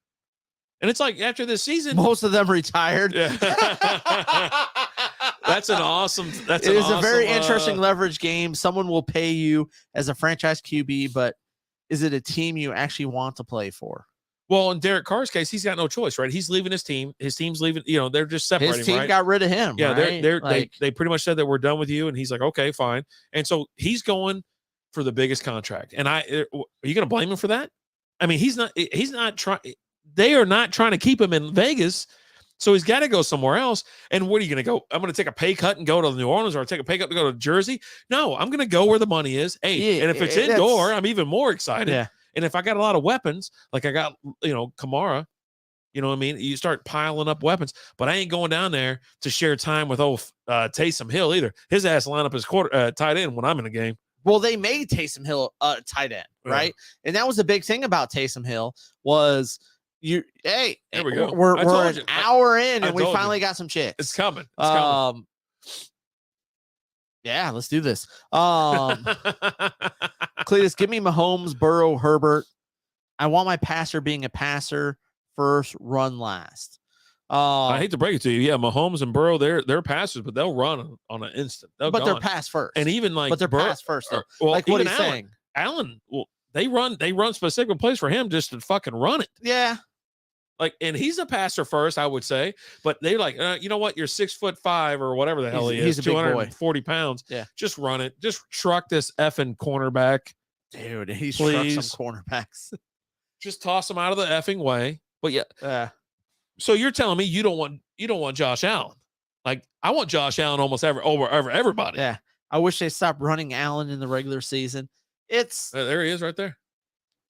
and it's like after this season, most of them retired. Yeah. It is a very interesting leverage game. Someone will pay you as a franchise QB, but is it a team you actually want to play for? Well, in Derek Carr's case, he's got no choice, right? He's leaving his team. His team's leaving. They're just separating. His team right? got rid of him. Yeah, right? they pretty much said that we're done with you, and he's like, okay, fine. And so he's going for the biggest contract. And are you going to blame him for that? I mean, he's not trying. They are not trying to keep him in Vegas, so he's got to go somewhere else. And what are you going to go? I'm going to take a pay cut and go to New Orleans, or take a pay cut to go to Jersey? No, I'm going to go where the money is. Hey, and if it's indoor, I'm even more excited. Yeah. And if I got a lot of weapons, like I got, Kamara, you know what I mean? You start piling up weapons, but I ain't going down there to share time with Taysom Hill either. His ass line up as tight end when I'm in the game. Well, they made Taysom Hill tight end, right? Yeah. And that was the big thing about Taysom Hill was here we go. We're an hour in and we finally got some chicks. It's coming. It's coming. Yeah, let's do this. Cletus, give me Mahomes, Burrow, Herbert. I want my passer being a passer first, run last. I hate to break it to you. Yeah, Mahomes and Burrow, they're passers, but they'll run on an instant. They're pass first. And even like pass first. Though. Well, like what he's saying. Allen, they run specific plays for him just to fucking run it. Yeah. Like, and he's a passer first, I would say, but they're like, you know what? You're 6'5" or whatever the hell he is. He's a 240 pounds. Yeah. Just run it. Just truck this effing cornerback. Dude, he's trucked some cornerbacks. Just toss him out of the effing way. But yeah. So you're telling me you don't want Josh Allen? Like, I want Josh Allen almost over everybody. Yeah. I wish they stopped running Allen in the regular season. There he is right there.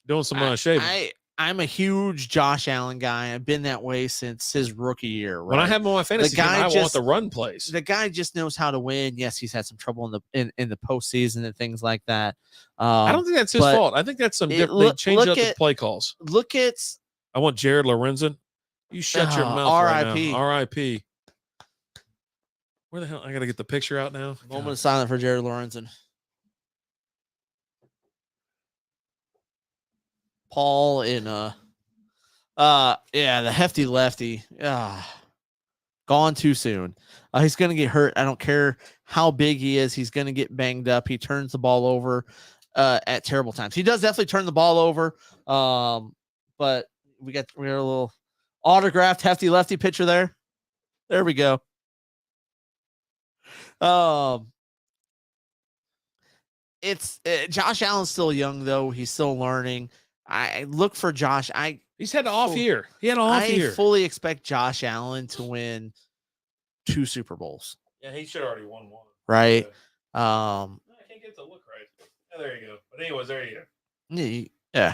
Doing some shaving. I'm a huge Josh Allen guy. I've been that way since his rookie year. Right? When I have him on my fantasy team, I want the run plays. The guy just knows how to win. Yes, he's had some trouble in the postseason and things like that. I don't think that's his fault. I think that's some different. They changed up the play calls. I want Jared Lorenzen. You shut your mouth. R.I.P. Right now. R.I.P. Where the hell? I got to get the picture out now. Moment of silence for Jared Lorenzen. Paul in the hefty lefty. Gone too soon. He's gonna get hurt. I don't care how big he is, he's gonna get banged up. He turns the ball over at terrible times. He does definitely turn the ball over. But we got a little autographed hefty lefty picture there. There we go. It's Josh Allen's still young though. He's still learning. I look for Josh. He's had an off year. He had an off year. I fully expect Josh Allen to win 2 Super Bowls. Yeah, he should have already won one. Right. Yeah. I can't get the look right. Yeah, there you go. But anyways, there you go. Yeah.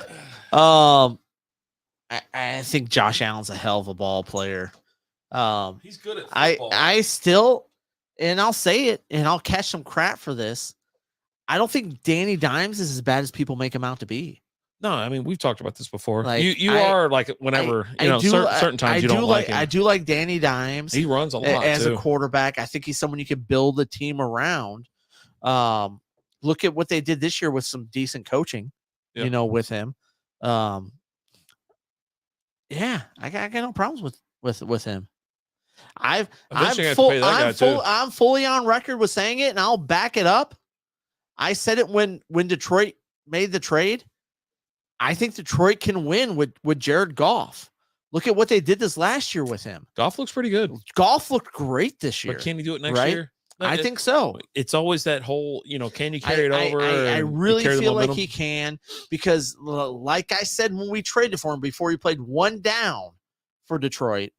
I think Josh Allen's a hell of a ball player. He's good at football. I still, and I'll say it, and I'll catch some crap for this. I don't think Danny Dimes is as bad as people make him out to be. No, I mean, we've talked about this before. Like, you are like whenever certain times you don't like him. I do like Danny Dimes. He runs a lot as a quarterback. I think he's someone you could build a team around. Look at what they did this year with some decent coaching, with him. I got no problems with him. I'm fully on record with saying it, and I'll back it up. I said it when Detroit made the trade. I think Detroit can win with Jared Goff. Look at what they did this last year with him. Goff looks pretty good. Goff looked great this year. But can he do it next year? I think so. It's always that whole, can you carry it over? I really feel like he can, because like I said, when we traded for him before he played one down for Detroit,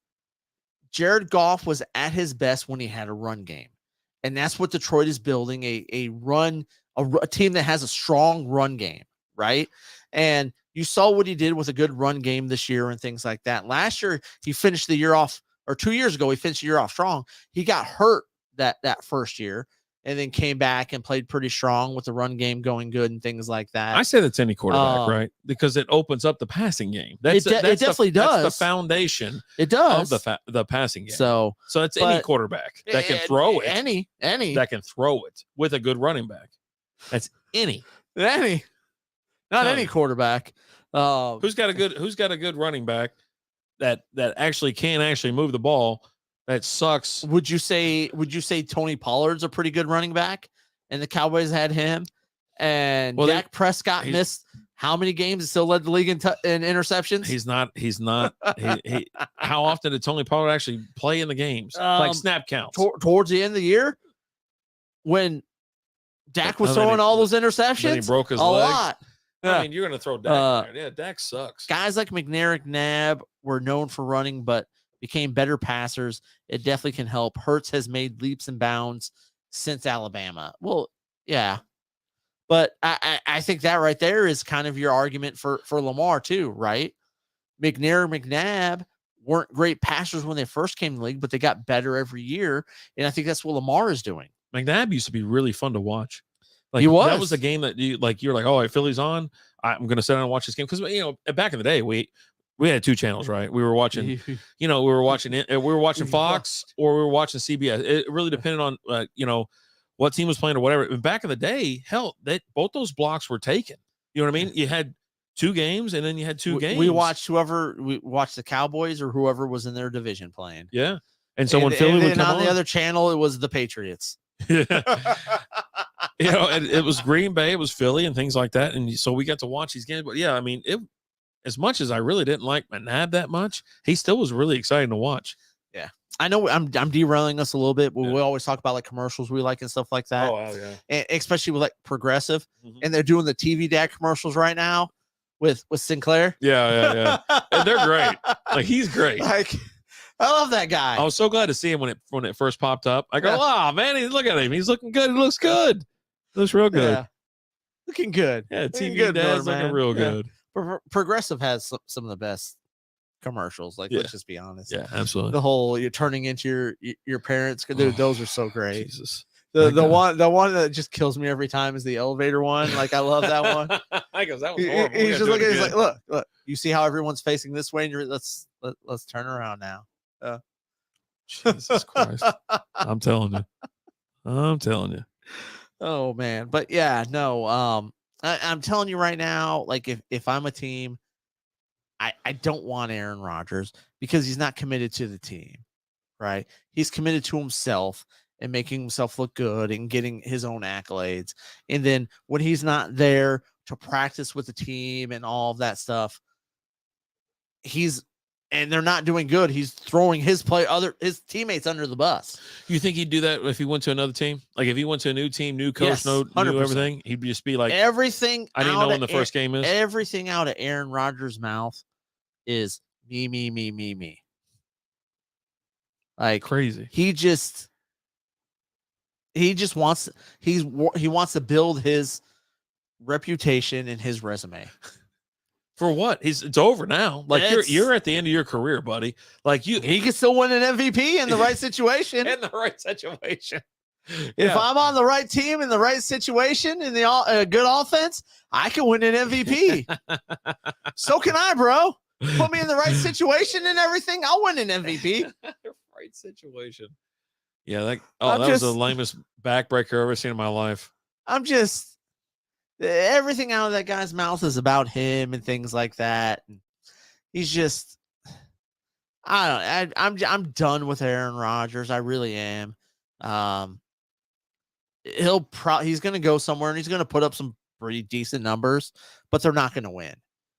Jared Goff was at his best when he had a run game. And that's what Detroit is building, a team that has a strong run game, right? And you saw what he did with a good run game this year and things like that. Last year, he finished the year off, or 2 years ago, he finished the year off strong. He got hurt that first year and then came back and played pretty strong with the run game going good and things like that. I say that's any quarterback, right? Because it opens up the passing game. It definitely does. That's the foundation. It does of the passing game. So it's any quarterback that can throw it. Any that can throw it with a good running back. That's any. Not any quarterback. Who's got a good running back that actually can move the ball? That sucks. Would you say Tony Pollard's a pretty good running back, and the Cowboys had him, and Dak Prescott missed how many games and still led the league in interceptions? He's not. He how often did Tony Pollard actually play in the games? Like snap counts towards the end of the year when Dak was throwing all those interceptions. Then he broke his leg. Lot. I mean, you're going to throw Dak. Yeah, Dak sucks. Guys like McNabb were known for running, but became better passers. It definitely can help. Hurts has made leaps and bounds since Alabama. Well, yeah. But I think that right there is kind of your argument for Lamar too, right? McNabb weren't great passers when they first came in the league, but they got better every year. And I think that's what Lamar is doing. McNabb used to be really fun to watch. Like, he was. That was a game that you're like, oh, Philly's on. I'm going to sit down and watch this game. Because, back in the day, we had two channels, right? We were watching, we were watching Fox or we were watching CBS. It really depended on, what team was playing or whatever. Back in the day, hell, both those blocks were taken. You know what I mean? You had two games and then you had two games. We watched the Cowboys or whoever was in their division playing. Yeah. And so when Philly would come on the other channel, it was the Patriots. It was Green Bay, it was Philly and things like that. And so we got to watch these games. But yeah, I mean, as much as I really didn't like McNabb that much, he still was really exciting to watch. Yeah. I know I'm derailing us a little bit, but we always talk about like commercials we like and stuff like that. Oh, yeah. And especially with like Progressive. Mm-hmm. And they're doing the TV Dad commercials right now with Sinclair. Yeah. And they're great. Like, he's great. Like, I love that guy. I was so glad to see him when it first popped up. I go, oh man, look at him. He's looking good. He looks good. Looks real good. Yeah. Looking good. Yeah, TV Dad's looking real good. Progressive has some of the best commercials. Like, let's just be honest. Yeah, absolutely. The whole you're turning into your parents. Dude, those are so great. Jesus. The one that just kills me every time is the elevator one. Like, I love that one. I guess that was horrible. He's just looking. He's like, look. You see how everyone's facing this way, and let's turn around now. Jesus Christ. I'm telling you. Oh man. But yeah, no, I'm telling you right now, like if I'm a team, I don't want Aaron Rodgers because he's not committed to the team, right? He's committed to himself and making himself look good and getting his own accolades. And then when he's not there to practice with the team and all of that stuff, and they're not doing good, he's throwing his teammates under the bus. You think he'd do that if he went to another team? Like if he went to a new team, new coach, knew everything, he'd just be like, everything. I didn't know when the first game is. Everything out of Aaron Rodgers' mouth is me. Like crazy. He wants to build his reputation and his resume. For what? It's over now. Like you're at the end of your career, buddy. Like he can still win an MVP in the right situation. In the right situation. If I'm on the right team in the right situation in the good offense, I can win an MVP. So can I, bro. Put me in the right situation and everything, I'll win an MVP. Right situation. Yeah, that was the lamest backbreaker I've ever seen in my life. Everything out of that guy's mouth is about him and things like that. And he's just, I'm done with Aaron Rodgers. I really am. He's going to go somewhere and he's going to put up some pretty decent numbers, but they're not going to win.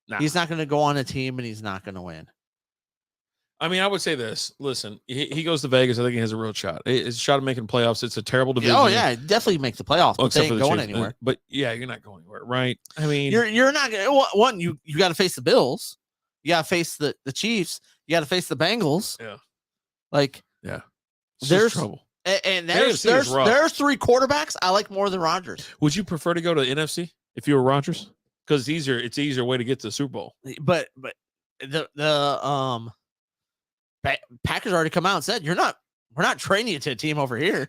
Nah. He's not going to go on a team and he's not going to win. I mean, I would say this. Listen, he goes to Vegas. I think he has a real shot. It's a shot of making playoffs. It's a terrible division. Oh yeah, definitely make the playoffs, but they ain't going anywhere. But yeah, you're not going anywhere, right? I mean, you're not gonna. One, you got to face the Bills. You got to face the Chiefs. You got to face the Bengals. Yeah, like there's trouble. And there's 3 quarterbacks I like more than Rodgers. Would you prefer to go to NFC if you were Rodgers? Because it's easier. It's an easier way to get to the Super Bowl. But the Packers already come out and said we're not trading you to a team over here.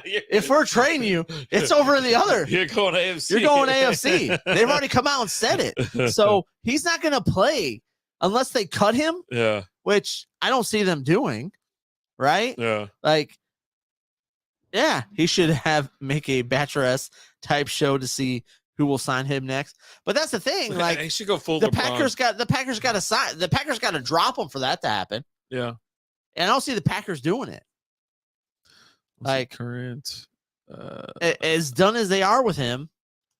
If we're trading you, it's over in the other. You're going AFC. You're going AFC. They've already come out and said it. So he's not going to play unless they cut him. Yeah. Which I don't see them doing. Right? Yeah. Like, yeah, he should make a Bachelorette type show to see who will sign him next. But that's the thing. Like, he should go full. The Packers got to sign. The Packers got to drop him for that to happen. Yeah. And I don't see the Packers doing it. Like current, as done as they are with him,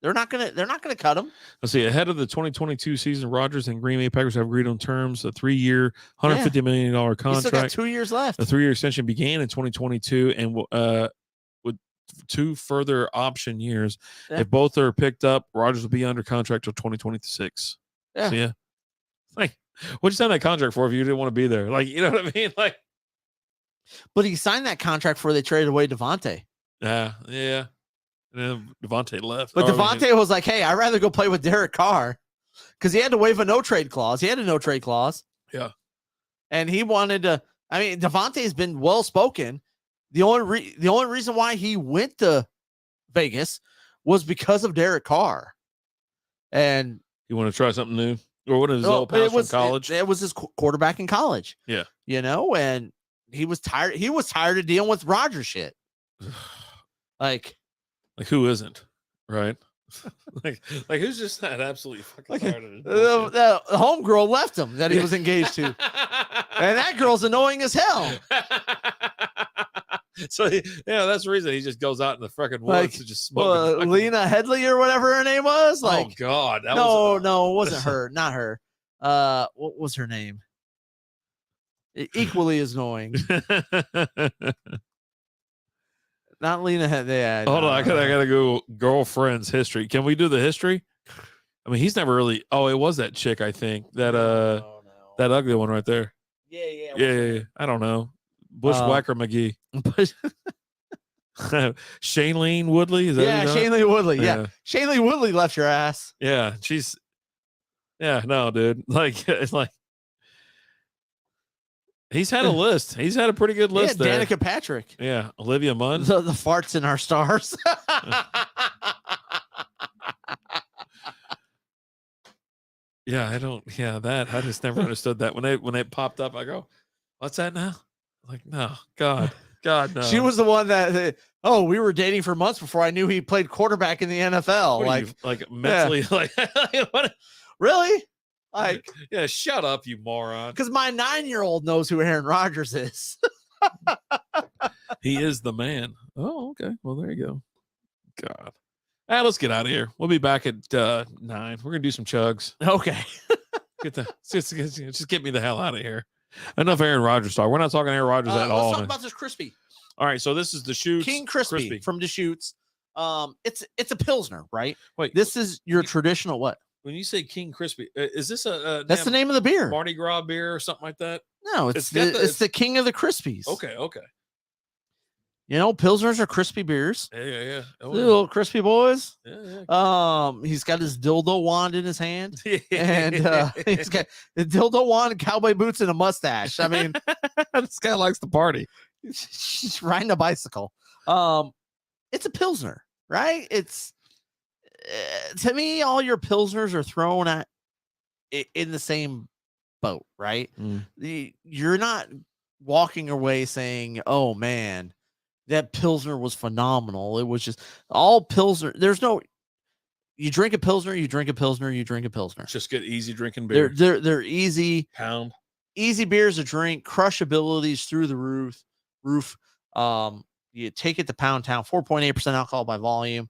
they're not gonna cut him. Let's see. Ahead of the 2022 season, Rodgers and Green Bay Packers have agreed on terms: a 3-year, $150 million contract. He's still got 2 years left. The 3-year extension began in 2022, and with 2 further option years. Yeah. If both are picked up, Rodgers will be under contract till 2026. Yeah. So, yeah. Like, what'd you sign that contract for if you didn't want to be there? Like, you know what I mean? Like, but he signed that contract before they traded away Devontae. Yeah. And then Devontae left. But Devontae was like, hey, I'd rather go play with Derek Carr because he had to waive a no-trade clause. He had a no-trade clause. Yeah. And he wanted to – I mean, Devontae's been well-spoken. The only reason why he went to Vegas was because of Derek Carr. And you want to try something new? Or what is his old pals from college? It was his quarterback in college. Yeah. You know, and he was tired. He was tired of dealing with Rodgers shit. Like who isn't, right? like who's just not absolutely fucking tired of it? The homegirl left him that he was engaged to, and that girl's annoying as hell. So that's the reason he just goes out in the freaking woods to just smoke. Lena Headley or whatever her name was. Like, oh God, no, it wasn't her. Not her. What was her name? Equally as annoying. Not Lena Headley. Yeah, hold on, I gotta go. Girlfriend's history. Can we do the history? I mean, he's never really. Oh, it was that chick. I think that that ugly one right there. Yeah. I don't know. Bushwhacker McGee. Shailene Woodley. Is that Shailene Woodley. Yeah. Shailene Woodley left your ass. Yeah, no, dude. Like, it's like he's had a list. He's had a pretty good list there. Danica Patrick. Yeah, Olivia Munn. The farts in our stars. Yeah, I just never understood that when it popped up. I go, what's that now? Like, no, God, no. She was the one that we were dating for months before I knew he played quarterback in the NFL. Like mentally, like what? Really? Like, yeah, shut up, you moron. Because my 9-year-old knows who Aaron Rodgers is. He is the man. Oh, okay. Well, there you go. God. Let's get out of here. We'll be back at 9. We're gonna do some chugs. Okay. Just get me the hell out of here. Enough Aaron Rodgers talk. We're not talking Aaron Rodgers at all. Let's talk about this crispy. All right, so this is Deschutes King Crispy from Deschutes. It's a Pilsner, right? Wait, this is your traditional what? When you say King Crispy, is this that's the name of the beer? Mardi Gras beer or something like that? No, it's the King of the Crispies. Okay. You know, Pilsners are crispy beers. Yeah. Little crispy boys. Yeah. He's got his dildo wand in his hand, and he's got the dildo wand and cowboy boots and a mustache. I mean, this guy likes to party. He's riding a bicycle. It's a Pilsner, right? It's to me, all your Pilsners are thrown at in the same boat, right? You're not walking away saying, "Oh man, that Pilsner was phenomenal." It was just all Pilsner. There's no, you drink a Pilsner, you drink a Pilsner, you drink a Pilsner. Just get easy drinking beer. They're easy. Pound. Easy beers to drink, crushabilities through the roof. You take it to Pound Town, 4.8% alcohol by volume.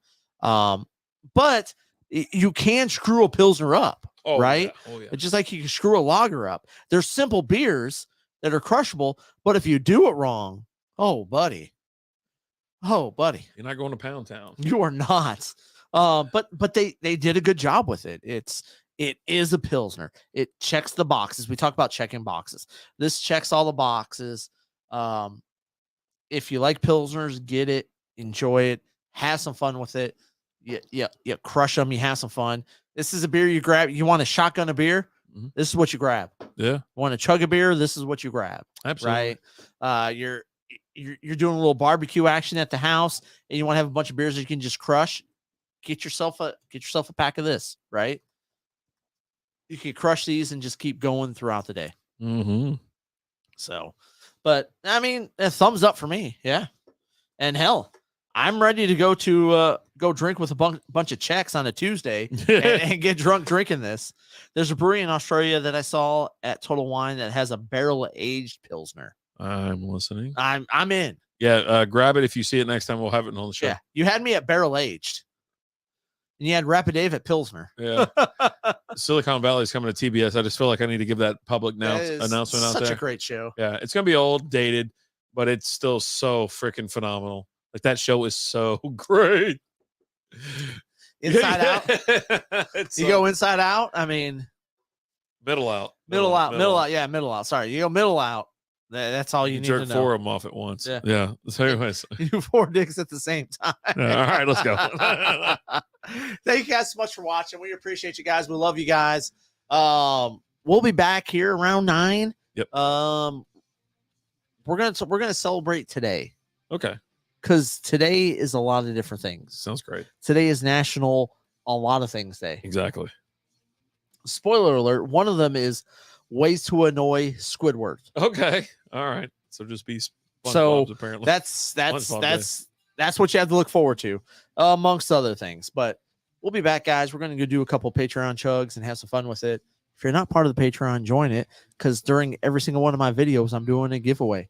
But you can screw a Pilsner up. Oh, right? Yeah. Oh, yeah. It's just like you can screw a lager up. There's simple beers that are crushable, but if you do it wrong, oh, buddy. You're not going to Pound Town. You are not. But they did a good job with it. It is a Pilsner. It checks the boxes. We talk about checking boxes. This checks all the boxes. If you like Pilsners, get it, enjoy it, have some fun with it. You crush them, you have some fun. This is a beer you grab. You want to shotgun a beer? Mhm. This is what you grab. Yeah. You want to chug a beer? This is what you grab. Absolutely. Right? You're doing a little barbecue action at the house, and you want to have a bunch of beers that you can just crush. Get yourself a pack of this, right? You can crush these and just keep going throughout the day. Mm-hmm. So, but I mean, a thumbs up for me. Yeah. And hell, I'm ready to go drink with a bunch of Czechs on a Tuesday and get drunk drinking this. There's a brewery in Australia that I saw at Total Wine that has a barrel aged Pilsner. I'm listening. I'm in. Yeah. Grab it if you see it next time. We'll have it on the show. Yeah. You had me at barrel aged. And you had Rapid Dave at Pilsner. Yeah. Silicon Valley is coming to TBS. I just feel like I need to give that public announcement out there. Such a great show. Yeah. It's going to be old, dated, but it's still so freaking phenomenal. Like that show is so great. Inside Out. You go Inside Out. I mean, Middle Out. Yeah, Middle Out. Sorry. You go Middle Out. That's all you need to know. Jerk 4 of them off at once. Yeah. So anyways. You do 4 dicks at the same time. Yeah, all right, let's go. Thank you guys so much for watching. We appreciate you guys. We love you guys. We'll be back here around 9. Yep. We're gonna celebrate today. Okay. Because today is a lot of different things. Sounds great. Today is National A Lot of Things Day. Exactly. Spoiler alert, one of them is ways to annoy Squidward. Okay. All right. So just be so apparently. That's what you have to look forward to, amongst other things. But we'll be back, guys. We're going to go do a couple Patreon chugs and have some fun with it. If you're not part of the Patreon, join it, because during every single one of my videos, I'm doing a giveaway.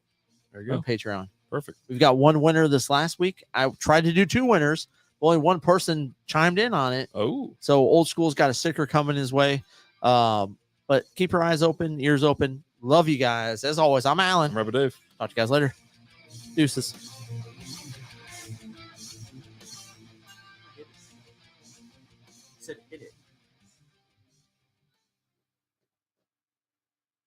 There you go. On Patreon. Perfect. We've got one winner this last week. I tried to do 2 winners. Only one person chimed in on it. Oh. So Old School's got a sticker coming his way. But keep your eyes open, ears open. Love you guys. As always, I'm Alan. I'm Rapid Dave. Talk to you guys later. Deuces. Hit it.